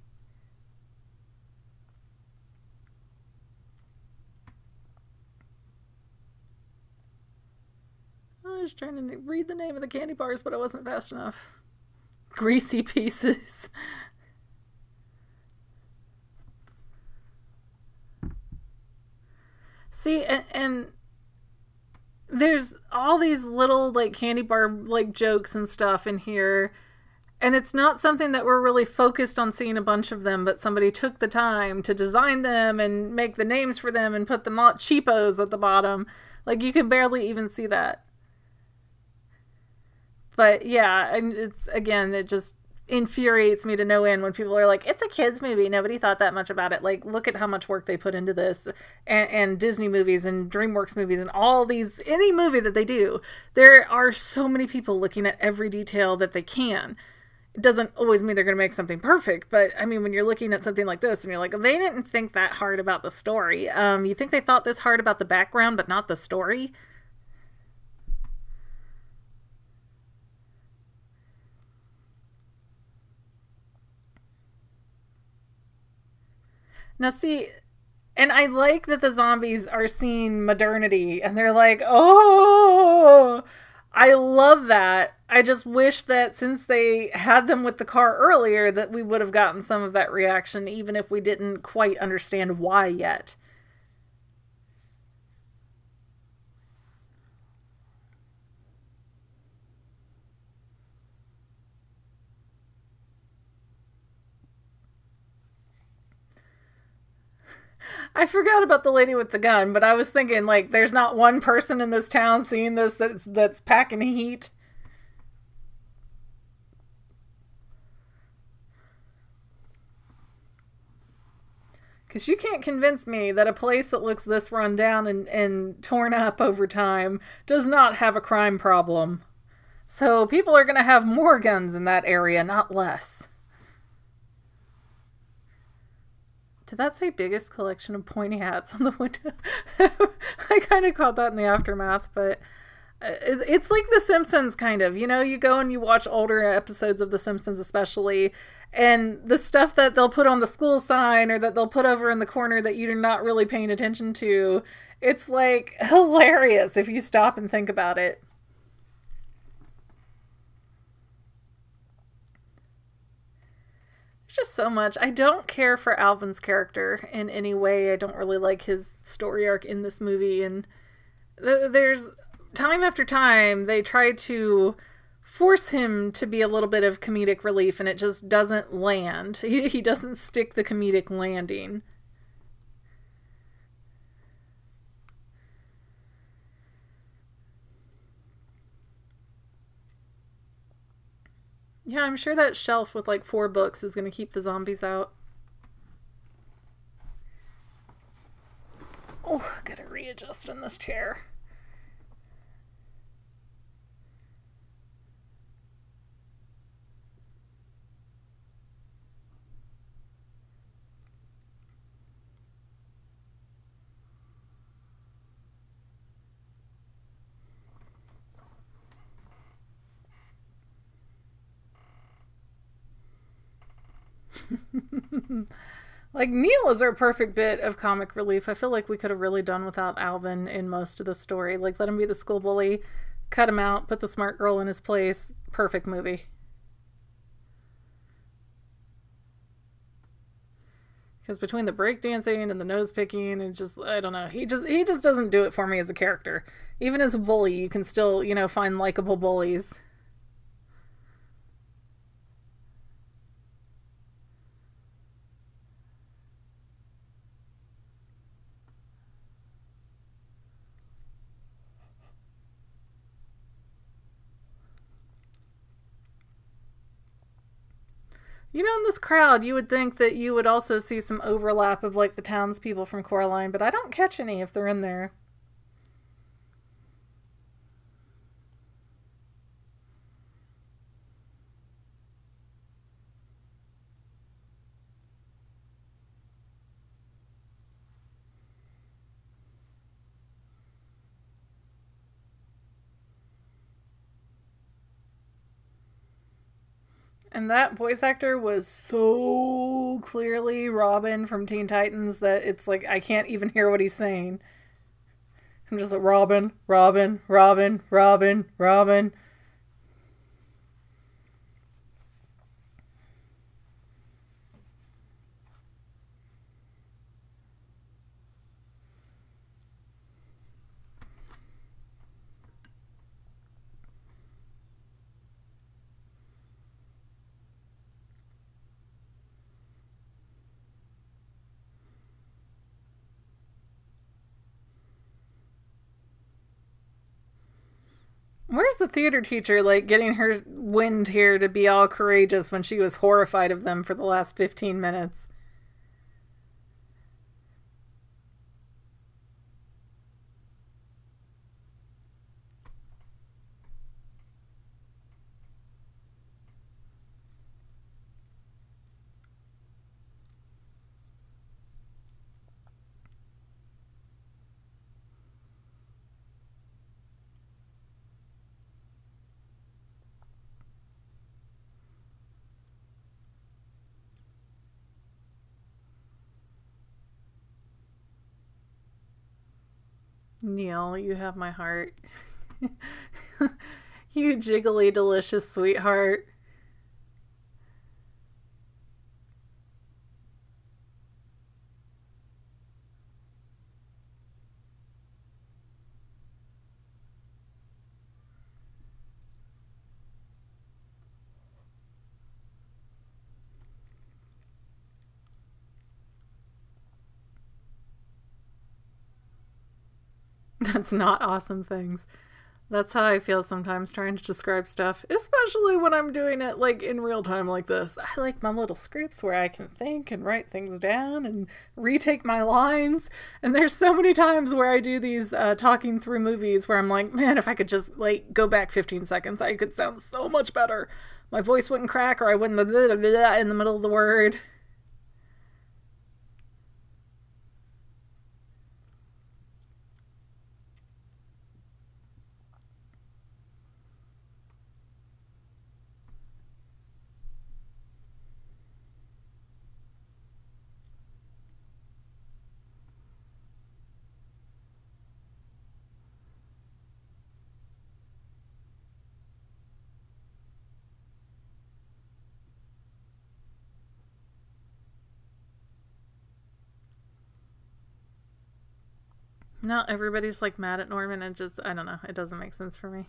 I was trying to read the name of the candy bars, but I wasn't fast enough. Greasy Pieces. See, and there's all these little like candy bar like jokes and stuff in here, and it's not something that we're really focused on seeing a bunch of them, but somebody took the time to design them and make the names for them and put them all cheapos at the bottom. Like you could barely even see that. But yeah, and it's again, it just infuriates me to no end when people are like, it's a kids movie, nobody thought that much about it. Like, look at how much work they put into this. And Disney movies and DreamWorks movies and all these, any movie that they do, there are so many people looking at every detail that they can. It doesn't always mean they're going to make something perfect, but I mean, when you're looking at something like this and you're like, they didn't think that hard about the story. You think they thought this hard about the background but not the story? Now, see, and I like that the zombies are seeing modernity and they're like, oh, I love that. I just wish that since they had them with the car earlier, that we would have gotten some of that reaction, even if we didn't quite understand why yet. I forgot about the lady with the gun, but I was thinking, like, there's not one person in this town seeing this that's packing heat. Because you can't convince me that a place that looks this run down and torn up over time does not have a crime problem. So people are going to have more guns in that area, not less. Did that say biggest collection of pointy hats on the window? I kind of caught that in the aftermath, but it's like The Simpsons, kind of. You know, you go and you watch older episodes of The Simpsons especially, and the stuff that they'll put on the school sign or that they'll put over in the corner that you're not really paying attention to, it's like hilarious if you stop and think about it. Just so much. I don't care for Alvin's character in any way. I don't really like his story arc in this movie, and there's time after time they try to force him to be a little bit of comedic relief, and it just doesn't land. He doesn't stick the comedic landing. Yeah, I'm sure that shelf with like 4 books is going to keep the zombies out. Oh, gotta readjust in this chair. Like, Neil is our perfect bit of comic relief. I feel like we could have really done without Alvin in most of the story. Like, let him be the school bully, cut him out, put the smart girl in his place. Perfect movie. Because between the breakdancing and the nose picking, it's just, I don't know. He just doesn't do it for me as a character. Even as a bully, you can still, you know, find likable bullies. You know, in this crowd, you would think that you would also see some overlap of, like, the townspeople from Coraline, but I don't catch any if they're in there. And that voice actor was so clearly Robin from Teen Titans that it's like I can't even hear what he's saying. I'm just like, Robin, Robin, Robin, Robin, Robin. Where's the theater teacher, like, getting her wind here to be all courageous when she was horrified of them for the last 15 minutes? Neil, you have my heart. You jiggly, delicious sweetheart. That's not awesome things. That's how I feel sometimes trying to describe stuff, especially when I'm doing it like in real time like this. I like my little scripts where I can think and write things down and retake my lines. And there's so many times where I do these talking through movies where I'm like, man, if I could just like go back 15 seconds, I could sound so much better. My voice wouldn't crack or I wouldn't blah, blah, blah in the middle of the word. No, everybody's like mad at Norman and just, I don't know, it doesn't make sense for me.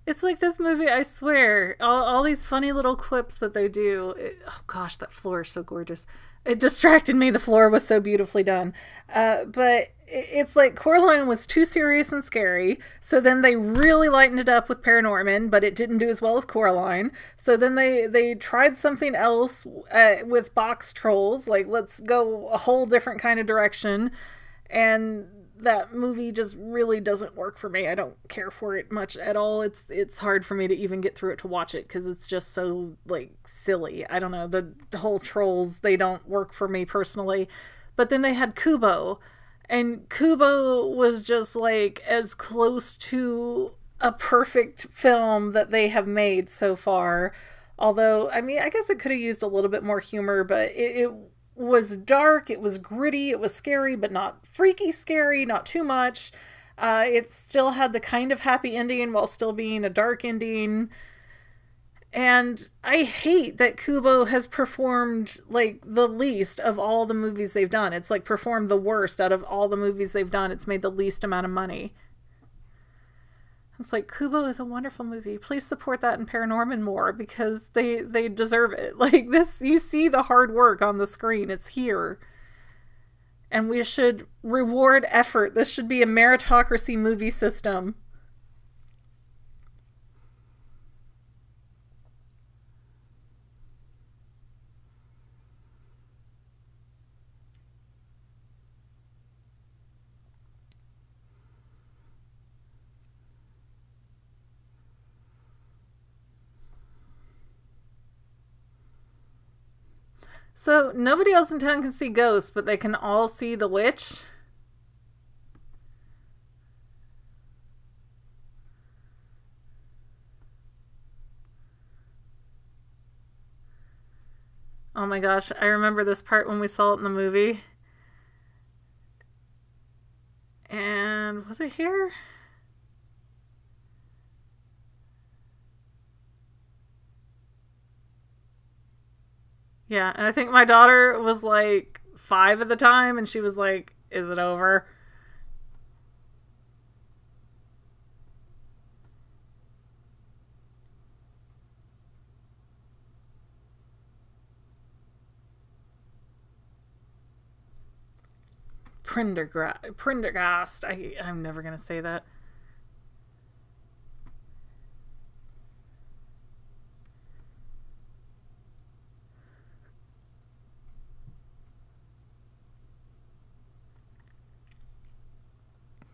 It's like this movie, I swear, all these funny little quips that they do. Oh gosh, that floor is so gorgeous. It distracted me. The floor was so beautifully done. But it's like Coraline was too serious and scary. So then they really lightened it up with ParaNorman, but it didn't do as well as Coraline. So then they tried something else with box trolls. Like, let's go a whole different kind of direction. And that movie just really doesn't work for me. I don't care for it much at all. It's hard for me to even get through it to watch it because it's just so like silly. I don't know, the whole trolls, they don't work for me personally. But then they had Kubo, and Kubo was just like as close to a perfect film that they have made so far. Although, I mean, I guess it could have used a little bit more humor, but it was dark, it was gritty, it was scary, but not freaky scary, not too much. It still had the kind of happy ending while still being a dark ending. And I hate that Kubo has performed like the least of all the movies they've done. It's like performed the worst out of all the movies they've done. It's made the least amount of money. It's like, Kubo is a wonderful movie. Please support that in ParaNorman more because they deserve it. Like this, you see the hard work on the screen. It's here. And we should reward effort. This should be a meritocracy movie system. So nobody else in town can see ghosts, but they can all see the witch. Oh my gosh, I remember this part when we saw it in the movie. And was it here? Yeah, and I think my daughter was like 5 at the time, and she was like, is it over? Prendergast. I'm never going to say that.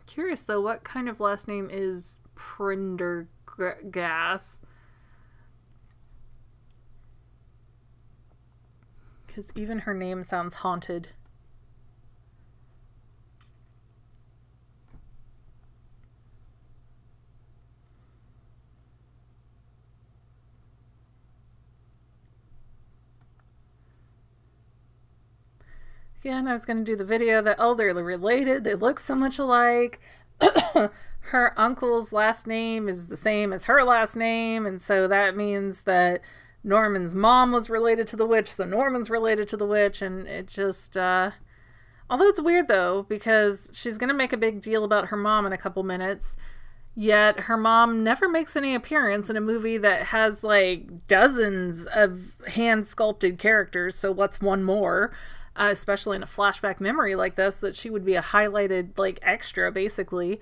Curious though, what kind of last name is Prendergast? Because even her name sounds haunted. Yeah, and I was going to do the video that, oh, they're related. They look so much alike. Her uncle's last name is the same as her last name. And so that means that Norman's mom was related to the witch. So Norman's related to the witch. And it just, although it's weird though, because she's going to make a big deal about her mom in a couple minutes. Yet her mom never makes any appearance in a movie that has like dozens of hand sculpted characters. So what's one more? Especially in a flashback memory like this, that she would be a highlighted like extra basically.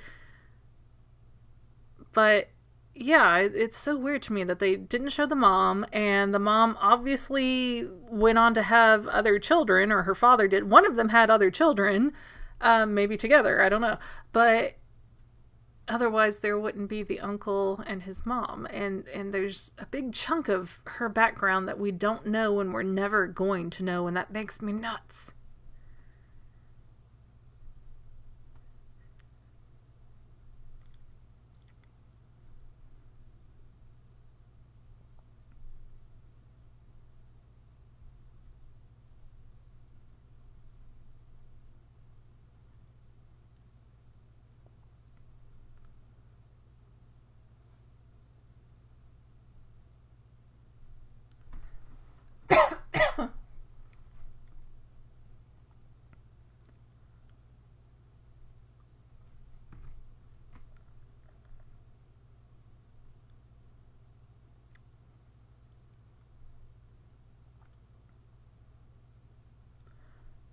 But yeah, it's so weird to me that they didn't show the mom, and the mom obviously went on to have other children, or her father did. One of them had other children, maybe together, I don't know. But otherwise there wouldn't be the uncle and his mom, and there's a big chunk of her background that we don't know and we're never going to know, and that makes me nuts.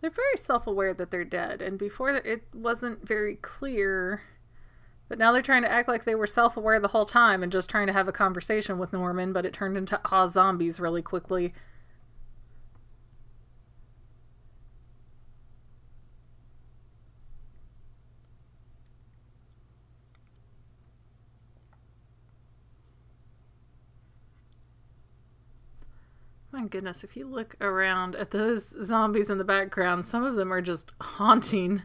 They're very self-aware that they're dead, and before it wasn't very clear, but now they're trying to act like they were self-aware the whole time and just trying to have a conversation with Norman, but it turned into zombies really quickly. My goodness, if you look around at those zombies in the background, some of them are just haunting.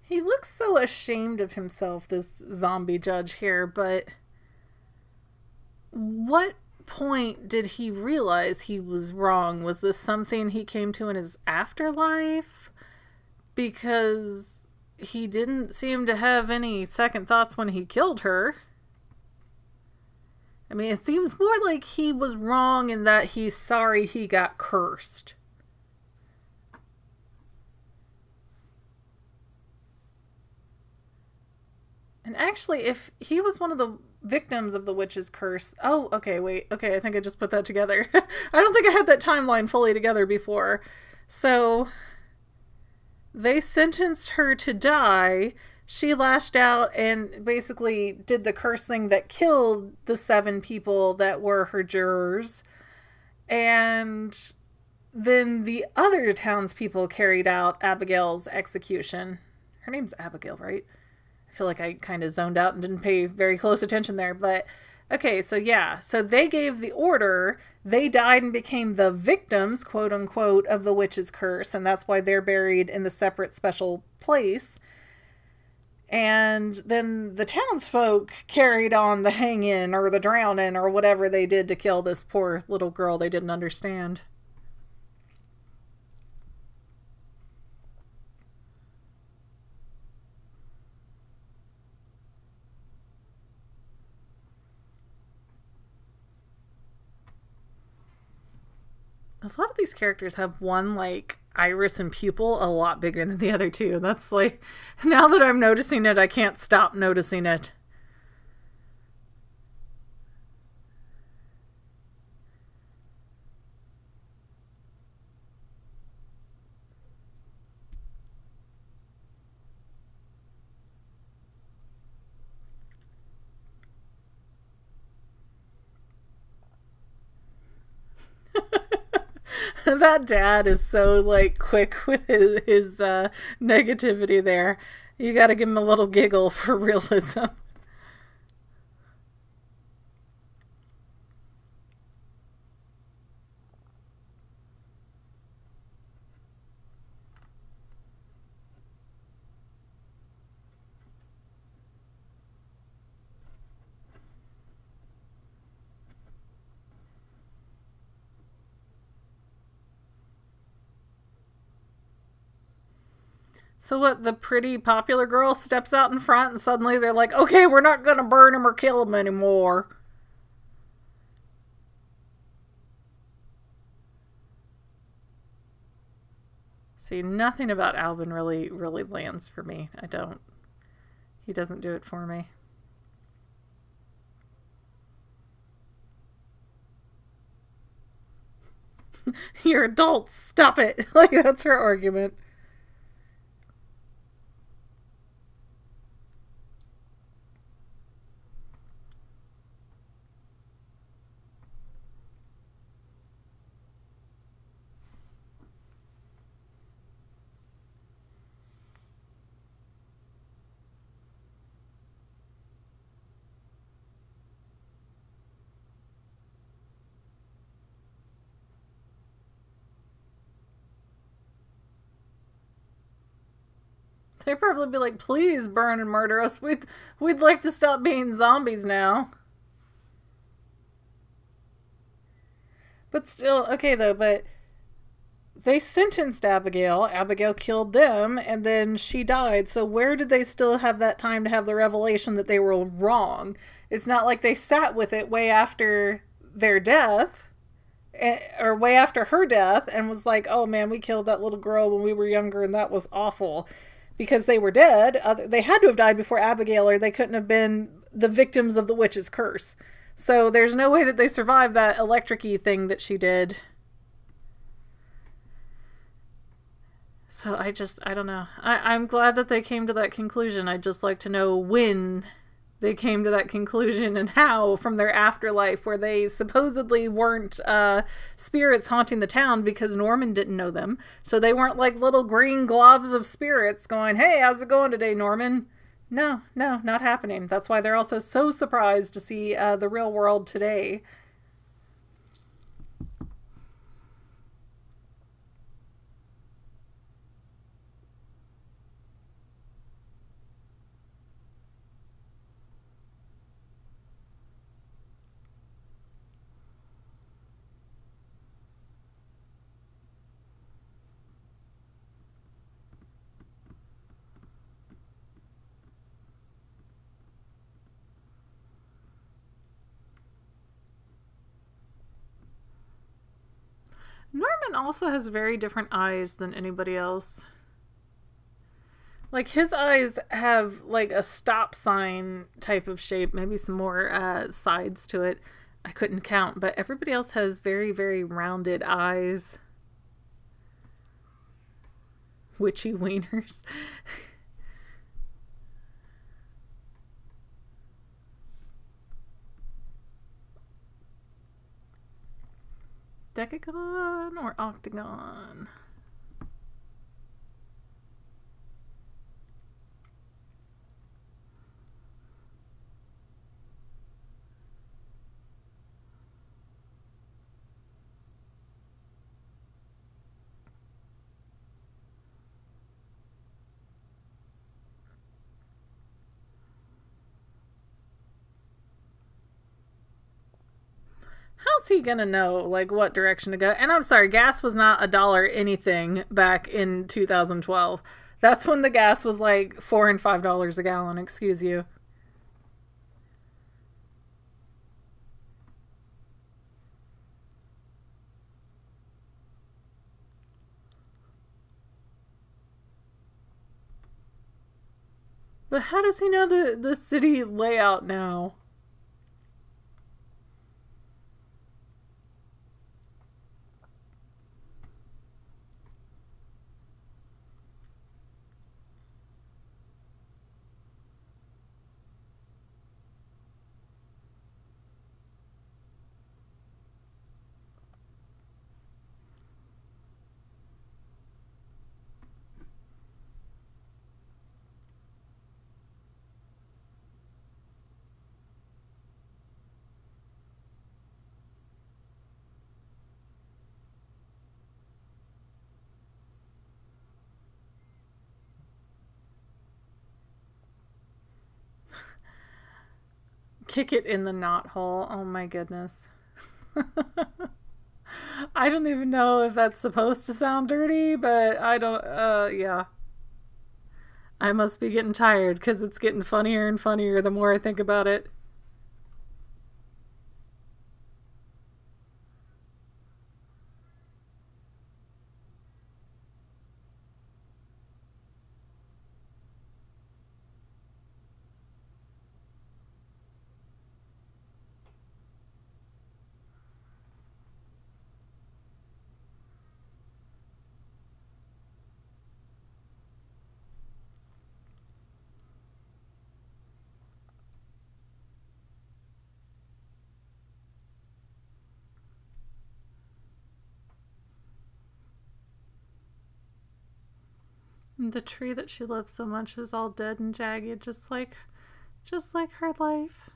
He looks so ashamed of himself, this zombie judge here, but what point did he realize he was wrong? Was this something he came to in his afterlife? Because he didn't seem to have any second thoughts when he killed her. I mean, it seems more like he was wrong in that he's sorry he got cursed. And actually, if he was one of the victims of the witch's curse... Oh, okay, wait. Okay, I think I just put that together. I don't think I had that timeline fully together before. So, they sentenced her to die. She lashed out and basically did the curse thing that killed the 7 people that were her jurors. And then the other townspeople carried out Abigail's execution. Her name's Abigail, right? I feel like I kind of zoned out and didn't pay very close attention there, but okay, so yeah, so they gave the order, they died and became the victims, quote unquote, of the witch's curse, and that's why they're buried in the separate special place. And then the townsfolk carried on the hanging or the drowning or whatever they did to kill this poor little girl they didn't understand. A lot of these characters have one, like, iris and pupil a lot bigger than the other two. That's like, now that I'm noticing it, I can't stop noticing it. That dad is so, like, quick with his negativity there. You gotta give him a little giggle for realism. So what, the pretty popular girl steps out in front and suddenly they're like, okay, we're not gonna burn him or kill him anymore. See, nothing about Alvin really lands for me. He doesn't do it for me. You're adults, stop it. Like, that's her argument. They'd probably be like, please burn and murder us. We'd like to stop being zombies now. But still, okay though, but they sentenced Abigail. Abigail killed them, and then she died. So where did they still have that time to have the revelation that they were wrong? It's not like they sat with it way after their death, or way after her death, and was like, oh man, we killed that little girl when we were younger and that was awful. Because they were dead. They had to have died before Abigail, or they couldn't have been the victims of the witch's curse. So there's no way that they survived that electric-y thing that she did. So I don't know. I'm glad that they came to that conclusion. I'd just like to know when they came to that conclusion and how from their afterlife, where they supposedly weren't spirits haunting the town because Norman didn't know them. So they weren't like little green globs of spirits going, hey, how's it going today, Norman? No, not happening. That's why they're also so surprised to see the real world today. Norman also has very different eyes than anybody else. Like, his eyes have like a stop sign type of shape, maybe some more sides to it. I couldn't count, but everybody else has very, very rounded eyes. Witchy wieners. Decagon or octagon? How's he gonna know, like, what direction to go? And I'm sorry, gas was not $1 anything back in 2012. That's when the gas was like $4 and $5 a gallon, excuse you. But how does he know the city layout now? Kick it in the knot hole. Oh my goodness. I don't even know if that's supposed to sound dirty, but I don't, yeah. I must be getting tired because it's getting funnier and funnier the more I think about it. The tree that she loves so much is all dead and jagged, just like her life.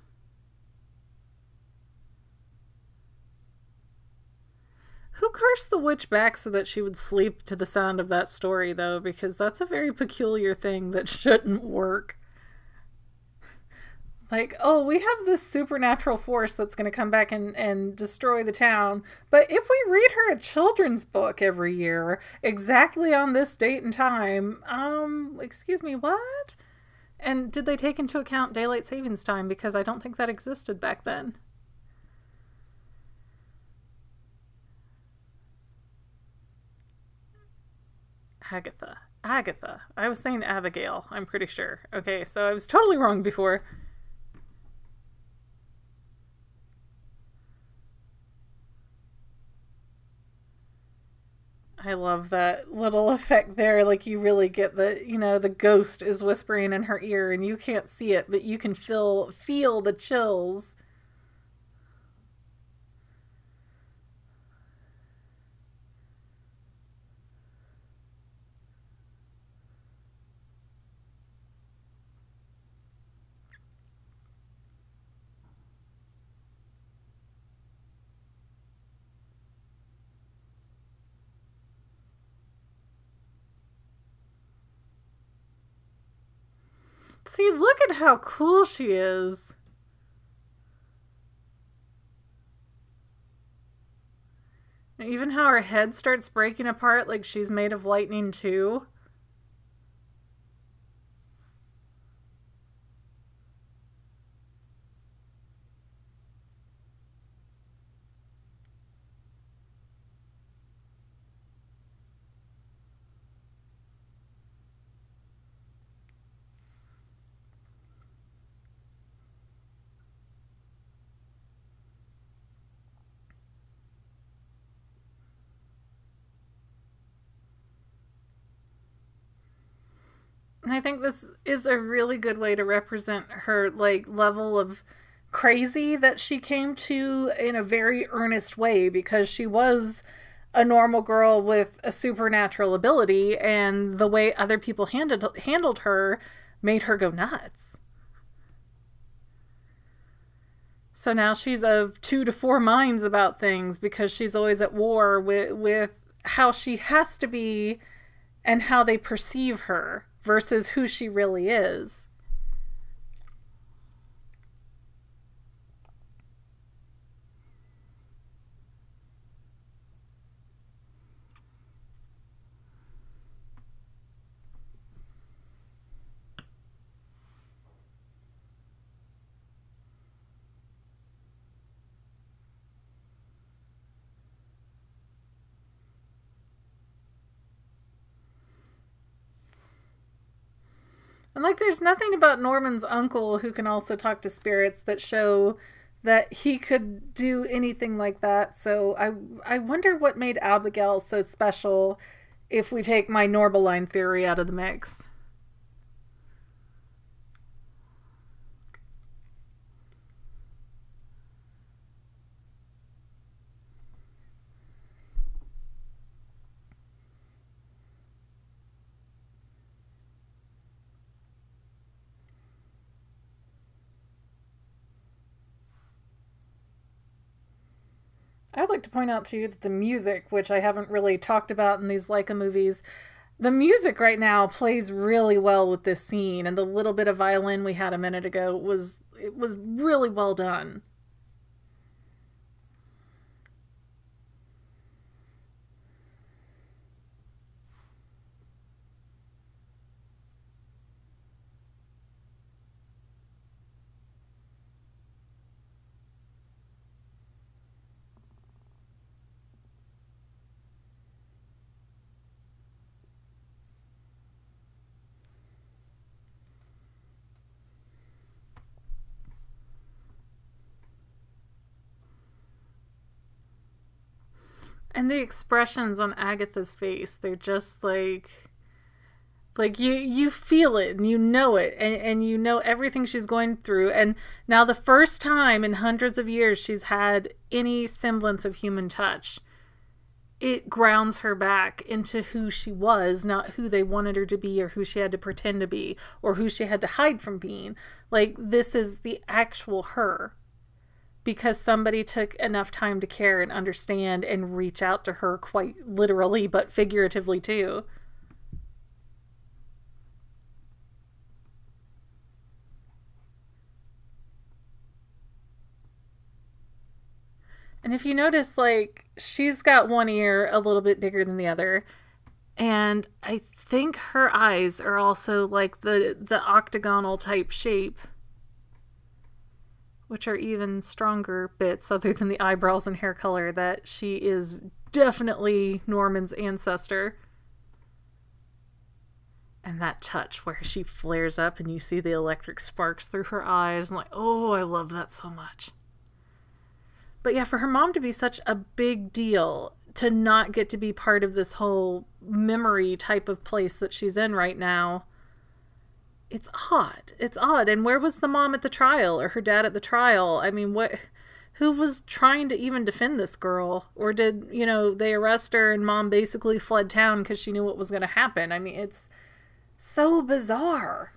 Who cursed the witch back so that she would sleep to the sound of that story, though? Because that's a very peculiar thing that shouldn't work. Like, oh, we have this supernatural force that's going to come back and destroy the town. But if we read her a children's book every year, exactly on this date and time, excuse me, what? And did they take into account daylight savings time? Because I don't think that existed back then. Agatha. I was saying Abigail, I'm pretty sure. Okay, so I was totally wrong before. I love that little effect there. Like, you really get the ghost is whispering in her ear and you can't see it, but you can feel the chills. See, look at how cool she is. Even how her head starts breaking apart like she's made of lightning too. And I think this is a really good way to represent her like level of crazy that she came to in a very earnest way, because she was a normal girl with a supernatural ability, and the way other people handled her made her go nuts. So now she's of 2 to 4 minds about things because she's always at war with how she has to be and how they perceive her versus who she really is. And like, there's nothing about Norman's uncle, who can also talk to spirits, that show that he could do anything like that. So I wonder what made Abigail so special if we take my Norbaline theory out of the mix. I'd like to point out too that the music, which I haven't really talked about in these Laika movies, the music right now plays really well with this scene, and the little bit of violin we had a minute ago was really well done. And the expressions on Agatha's face, they're just like you feel it and you know it, and you know everything she's going through. And now, the first time in hundreds of years she's had any semblance of human touch, it grounds her back into who she was, not who they wanted her to be, or who she had to pretend to be, or who she had to hide from being. Like, this is the actual her, because somebody took enough time to care and understand and reach out to her, quite literally but figuratively too. And if you notice, like, she's got one ear a little bit bigger than the other, And I think her eyes are also like the octagonal type shape, which are even stronger bits other than the eyebrows and hair color, that she is definitely Norman's ancestor. And that touch where she flares up and you see the electric sparks through her eyes. I'm like, oh, I love that so much. But yeah, for her mom to be such a big deal, to not get to be part of this whole memory type of place that she's in right now, it's odd. It's odd. And where was the mom at the trial, or her dad at the trial? I mean, who was trying to even defend this girl? Or did, they arrest her and mom basically fled town because she knew what was going to happen? I mean, it's so bizarre.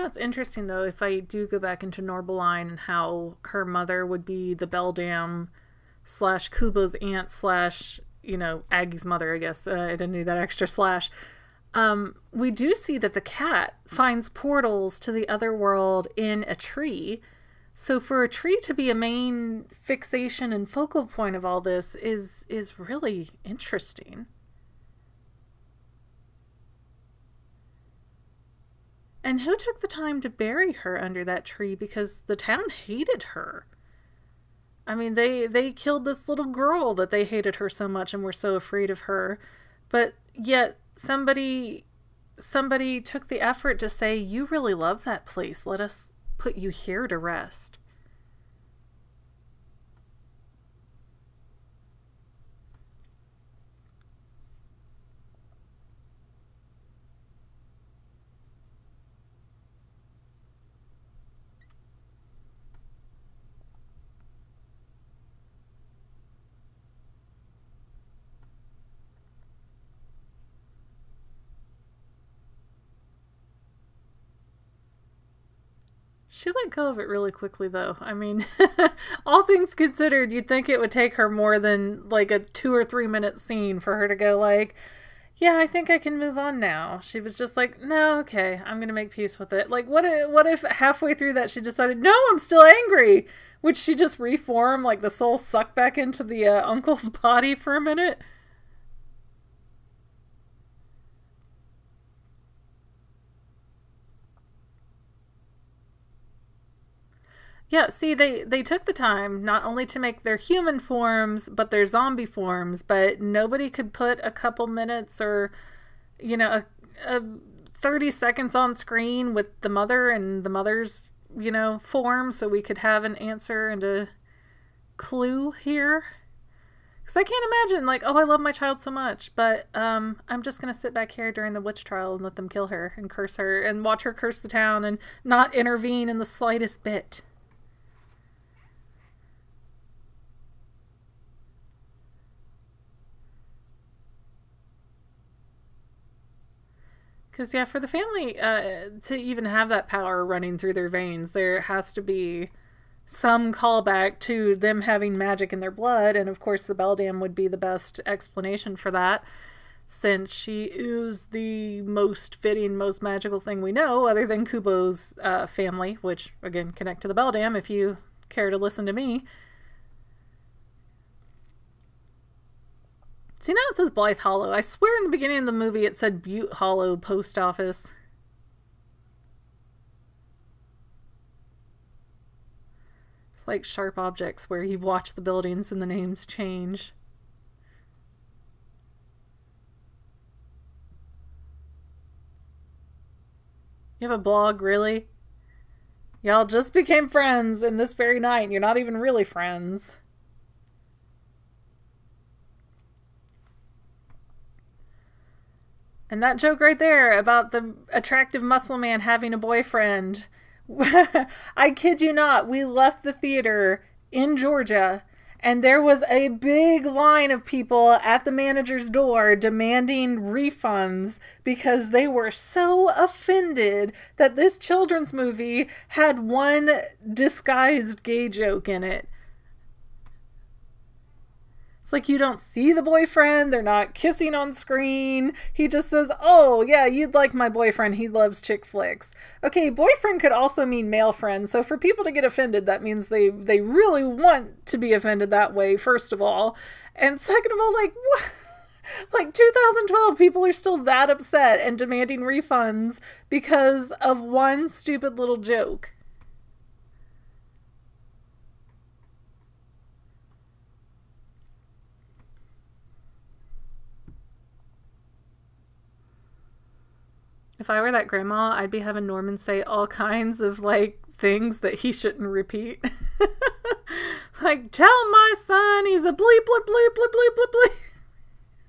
It's interesting, though, if I do go back into Norbaline and how her mother would be the Beldam / Kubo's aunt / Aggie's mother, I guess. I didn't need that extra slash. We do see that the cat finds portals to the other world in a tree. So for a tree to be a main fixation and focal point of all this is really interesting. And who took the time to bury her under that tree? Because the town hated her. I mean, they killed this little girl that they hated her so much and were so afraid of her. But yet somebody took the effort to say, you really love that place. Let us put you here to rest. She let go of it really quickly, though. I mean, all things considered, you'd think it would take her more than like a 2 or 3 minute scene for her to go like, yeah, I think I can move on now. She was just like, no, okay, I'm gonna make peace with it. Like, what if halfway through that she decided, no, I'm still angry? Would she just reform, like the soul suck back into the uncle's body for a minute? Yeah, see, they took the time not only to make their human forms, but their zombie forms, but nobody could put a couple minutes or, a 30 seconds on screen with the mother and the mother's, form, so we could have an answer and a clue here. Because I can't imagine, like, oh, I love my child so much, but I'm just going to sit back here during the witch trial and let them kill her and curse her and watch her curse the town and not intervene in the slightest bit. Because, yeah, for the family to even have that power running through their veins, there has to be some callback to them having magic in their blood. And, of course, the Beldam would be the best explanation for that, since she is the most fitting, most magical thing we know, other than Kubo's family, which, again, connect to the Beldam if you care to listen to me. See, now it says Blythe Hollow. I swear in the beginning of the movie it said Butte Hollow Post Office. It's like Sharp Objects where you watch the buildings and the names change. You have a blog, really? Y'all just became friends in this very night and you're not even really friends. And that joke right there about the attractive muscle man having a boyfriend. I kid you not, we left the theater in Georgia And there was a big line of people at the manager's door demanding refunds because they were so offended that this children's movie had one disguised gay joke in it. It's like you don't see the boyfriend, they're not kissing on screen. He just says, oh yeah, you'd like my boyfriend, he loves chick flicks. Okay, boyfriend could also mean male friend, so for people to get offended, that means they really want to be offended that way, first of all. And second of all, like, what? Like 2012, people are still that upset and demanding refunds because of one stupid little joke. If I were that grandma, I'd be having Norman say all kinds of, like, things that he shouldn't repeat. Like, tell my son he's a bleep, bleep, bleep, bleep, bleep,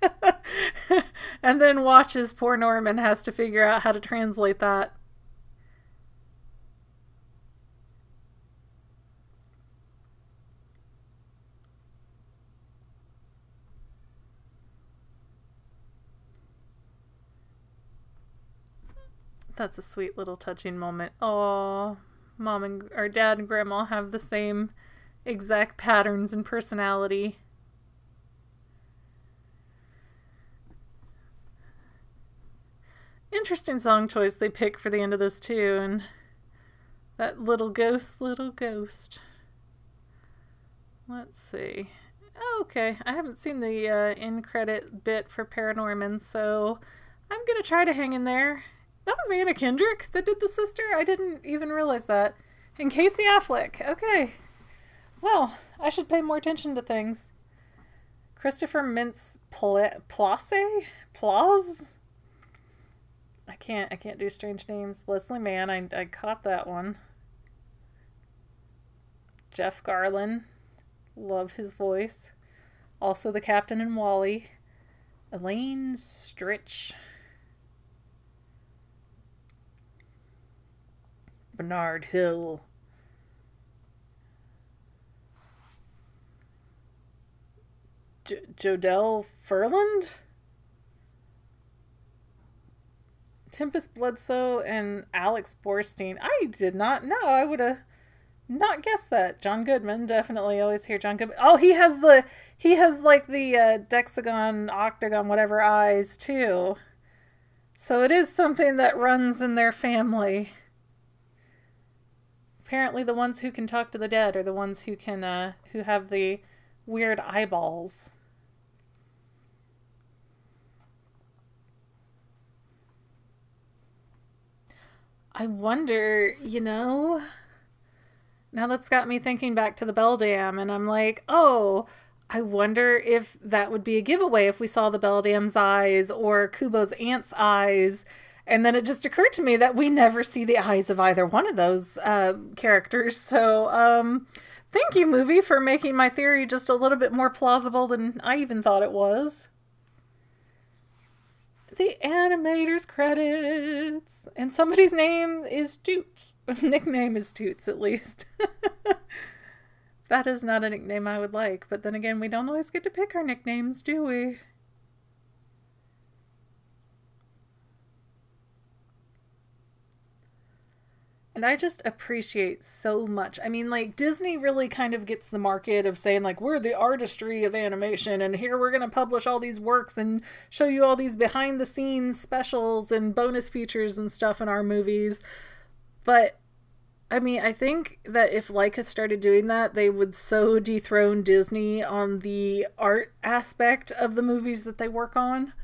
bleep, bleep. And then watches poor Norman has to figure out how to translate that. That's a sweet little touching moment. Oh, mom and or dad and grandma have the same exact patterns and personality. Interesting song choice they pick for the end of this too, and that little ghost, little ghost. Let's see. Oh, okay, I haven't seen the end credit bit for ParaNorman, so I'm gonna try to hang in there. That was Anna Kendrick that did the sister? I didn't even realize that. And Casey Affleck. Okay. Well, I should pay more attention to things. Christopher Mintz-Plasse? I can't do strange names. Leslie Mann, I caught that one. Jeff Garlin. Love his voice. Also the captain in Wall-E. Elaine Stritch. Bernard Hill. Jodelle Furland? Tempest Bledsoe and Alex Borstein. I did not know. I would have not guessed that. John Goodman, definitely always hear John Goodman. Oh, he has like the decagon, octagon, whatever eyes too. So it is something that runs in their family. Apparently the ones who can talk to the dead are the ones who can, who have the weird eyeballs. I wonder, you know, now that's got me thinking back to the Beldam, and I'm like, oh, I wonder if that would be a giveaway if we saw the Beldam's eyes or Kubo's aunt's eyes. And then it just occurred to me that we never see the eyes of either one of those characters. So, thank you, movie, for making my theory just a little bit more plausible than I even thought it was. The animator's credits. And somebody's name is Toots. Nickname is Toots, at least. That is not a nickname I would like. But then again, we don't always get to pick our nicknames, do we? And I just appreciate so much. I mean, like, Disney really kind of gets the market of saying, like, we're the artistry of animation, and here we're going to publish all these works and show you all these behind-the-scenes specials and bonus features and stuff in our movies. But, I mean, I think that if Laika started doing that, they would so dethrone Disney on the art aspect of the movies that they work on.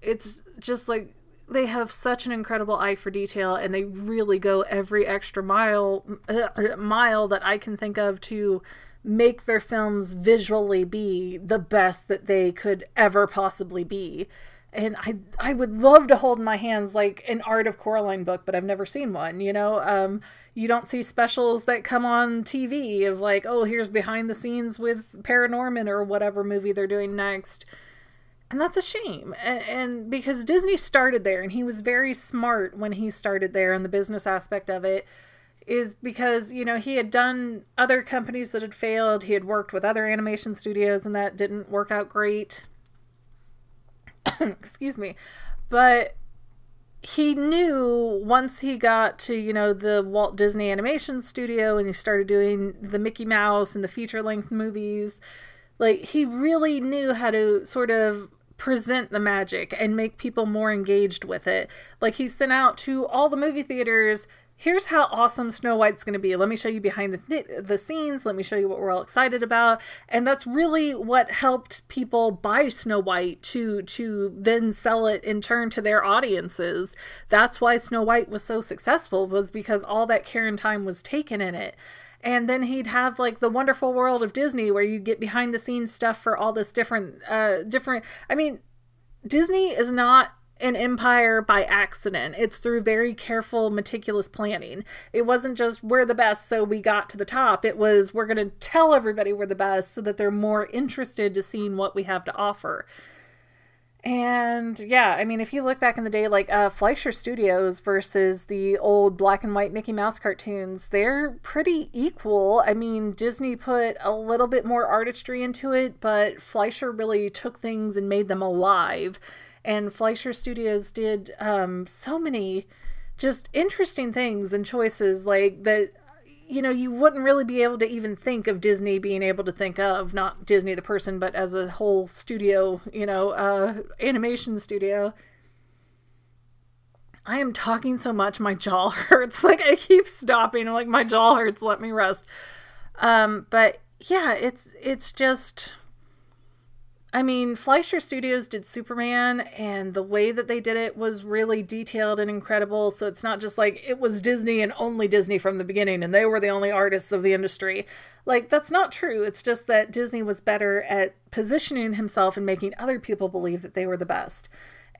It's just, like, they have such an incredible eye for detail, and they really go every extra mile that I can think of to make their films visually be the best that they could ever possibly be. And I would love to hold in my hands like an Art of Coraline book, but I've never seen one, you know? You don't see specials that come on TV of like, oh, here's behind the scenes with ParaNorman or whatever movie they're doing next. And that's a shame. And because Disney started there, and he was very smart when he started there in the business aspect of it, is because, you know, he had done other companies that had failed. He had worked with other animation studios and that didn't work out great. Excuse me. But he knew once he got to, you know, the Walt Disney Animation Studio and he started doing the Mickey Mouse and the feature-length movies, like, he really knew how to sort of present the magic and make people more engaged with it. Like, he sent out to all the movie theaters, here's how awesome Snow White's going to be. Let me show you behind the scenes. Let me show you what we're all excited about. And that's really what helped people buy Snow White to then sell it in turn to their audiences. That's why Snow White was so successful, was because all that care and time was taken in it. And then he'd have like the Wonderful World of Disney where you get behind the scenes stuff for all this different, I mean, Disney is not an empire by accident. It's through very careful, meticulous planning. It wasn't just we're the best so we got to the top. It was we're going to tell everybody we're the best so that they're more interested to seeing what we have to offer. And yeah, I mean, if you look back in the day, like Fleischer Studios versus the old black and white Mickey Mouse cartoons, they're pretty equal. I mean, Disney put a little bit more artistry into it, but Fleischer really took things and made them alive. And Fleischer Studios did so many just interesting things and choices like that, you know, you wouldn't really be able to even think of Disney being able to think of, not Disney the person, but as a whole studio, you know, animation studio. I am talking so much, my jaw hurts. Like, I keep stopping. Like, my jaw hurts. Let me rest. But yeah, it's just... I mean, Fleischer Studios did Superman, and the way that they did it was really detailed and incredible. So it's not just like it was Disney and only Disney from the beginning, and they were the only artists of the industry. Like, that's not true. It's just that Disney was better at positioning himself and making other people believe that they were the best.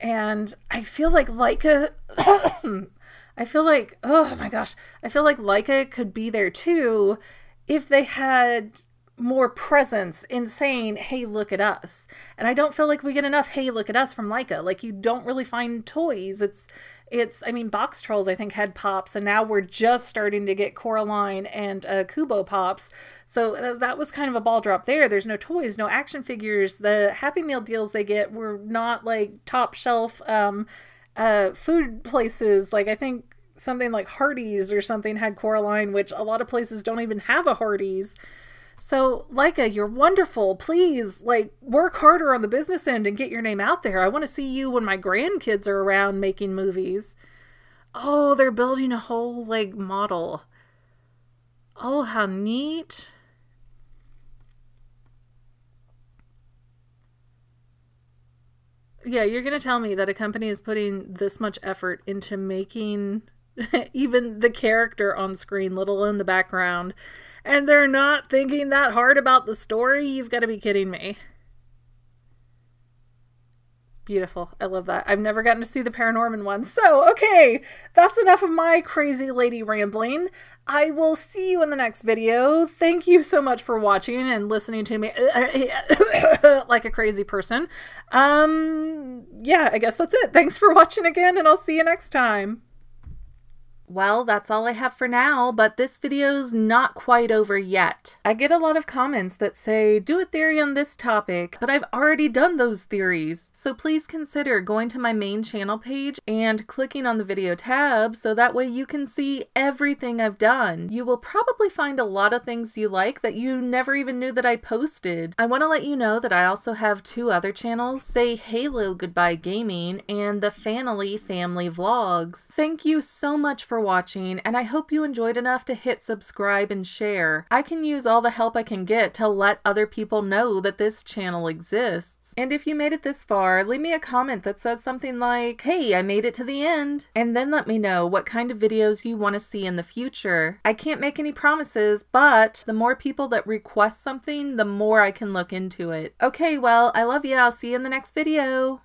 And I feel like Laika, I feel like, oh my gosh, I feel like Laika could be there too if they had more presence in saying, hey, look at us. And I don't feel like we get enough hey, look at us from Laika. Like, you don't really find toys. It's I mean, Box Trolls I think had pops, and now we're just starting to get Coraline and Kubo pops. So that was kind of a ball drop there. There's no toys, no action figures. The Happy Meal deals they get were not like top shelf food places. Like, I think something like Hardee's or something had Coraline, which a lot of places don't even have a Hardee's. So, Laika, you're wonderful. Please, like, work harder on the business end and get your name out there. I want to see you when my grandkids are around making movies. Oh, they're building a whole, like, model. Oh, how neat. Yeah, you're going to tell me that a company is putting this much effort into making even the character on screen, let alone the background, and they're not thinking that hard about the story? You've got to be kidding me. Beautiful. I love that. I've never gotten to see the ParaNorman one. So, okay, that's enough of my crazy lady rambling. I will see you in the next video. Thank you so much for watching and listening to me like a crazy person. Yeah, I guess that's it. Thanks for watching again, and I'll see you next time. Well, that's all I have for now, but this video's not quite over yet. I get a lot of comments that say, do a theory on this topic, but I've already done those theories. So please consider going to my main channel page and clicking on the video tab so that way you can see everything I've done. You will probably find a lot of things you like that you never even knew that I posted. I want to let you know that I also have two other channels, Say Halo Goodbye Gaming and the Fanily Family Vlogs. Thank you so much for watching, and I hope you enjoyed enough to hit subscribe and share. I can use all the help I can get to let other people know that this channel exists. And if you made it this far, leave me a comment that says something like, hey, I made it to the end, and then let me know what kind of videos you want to see in the future. I can't make any promises, but the more people that request something, the more I can look into it. Okay, well, I love you. I'll see you in the next video.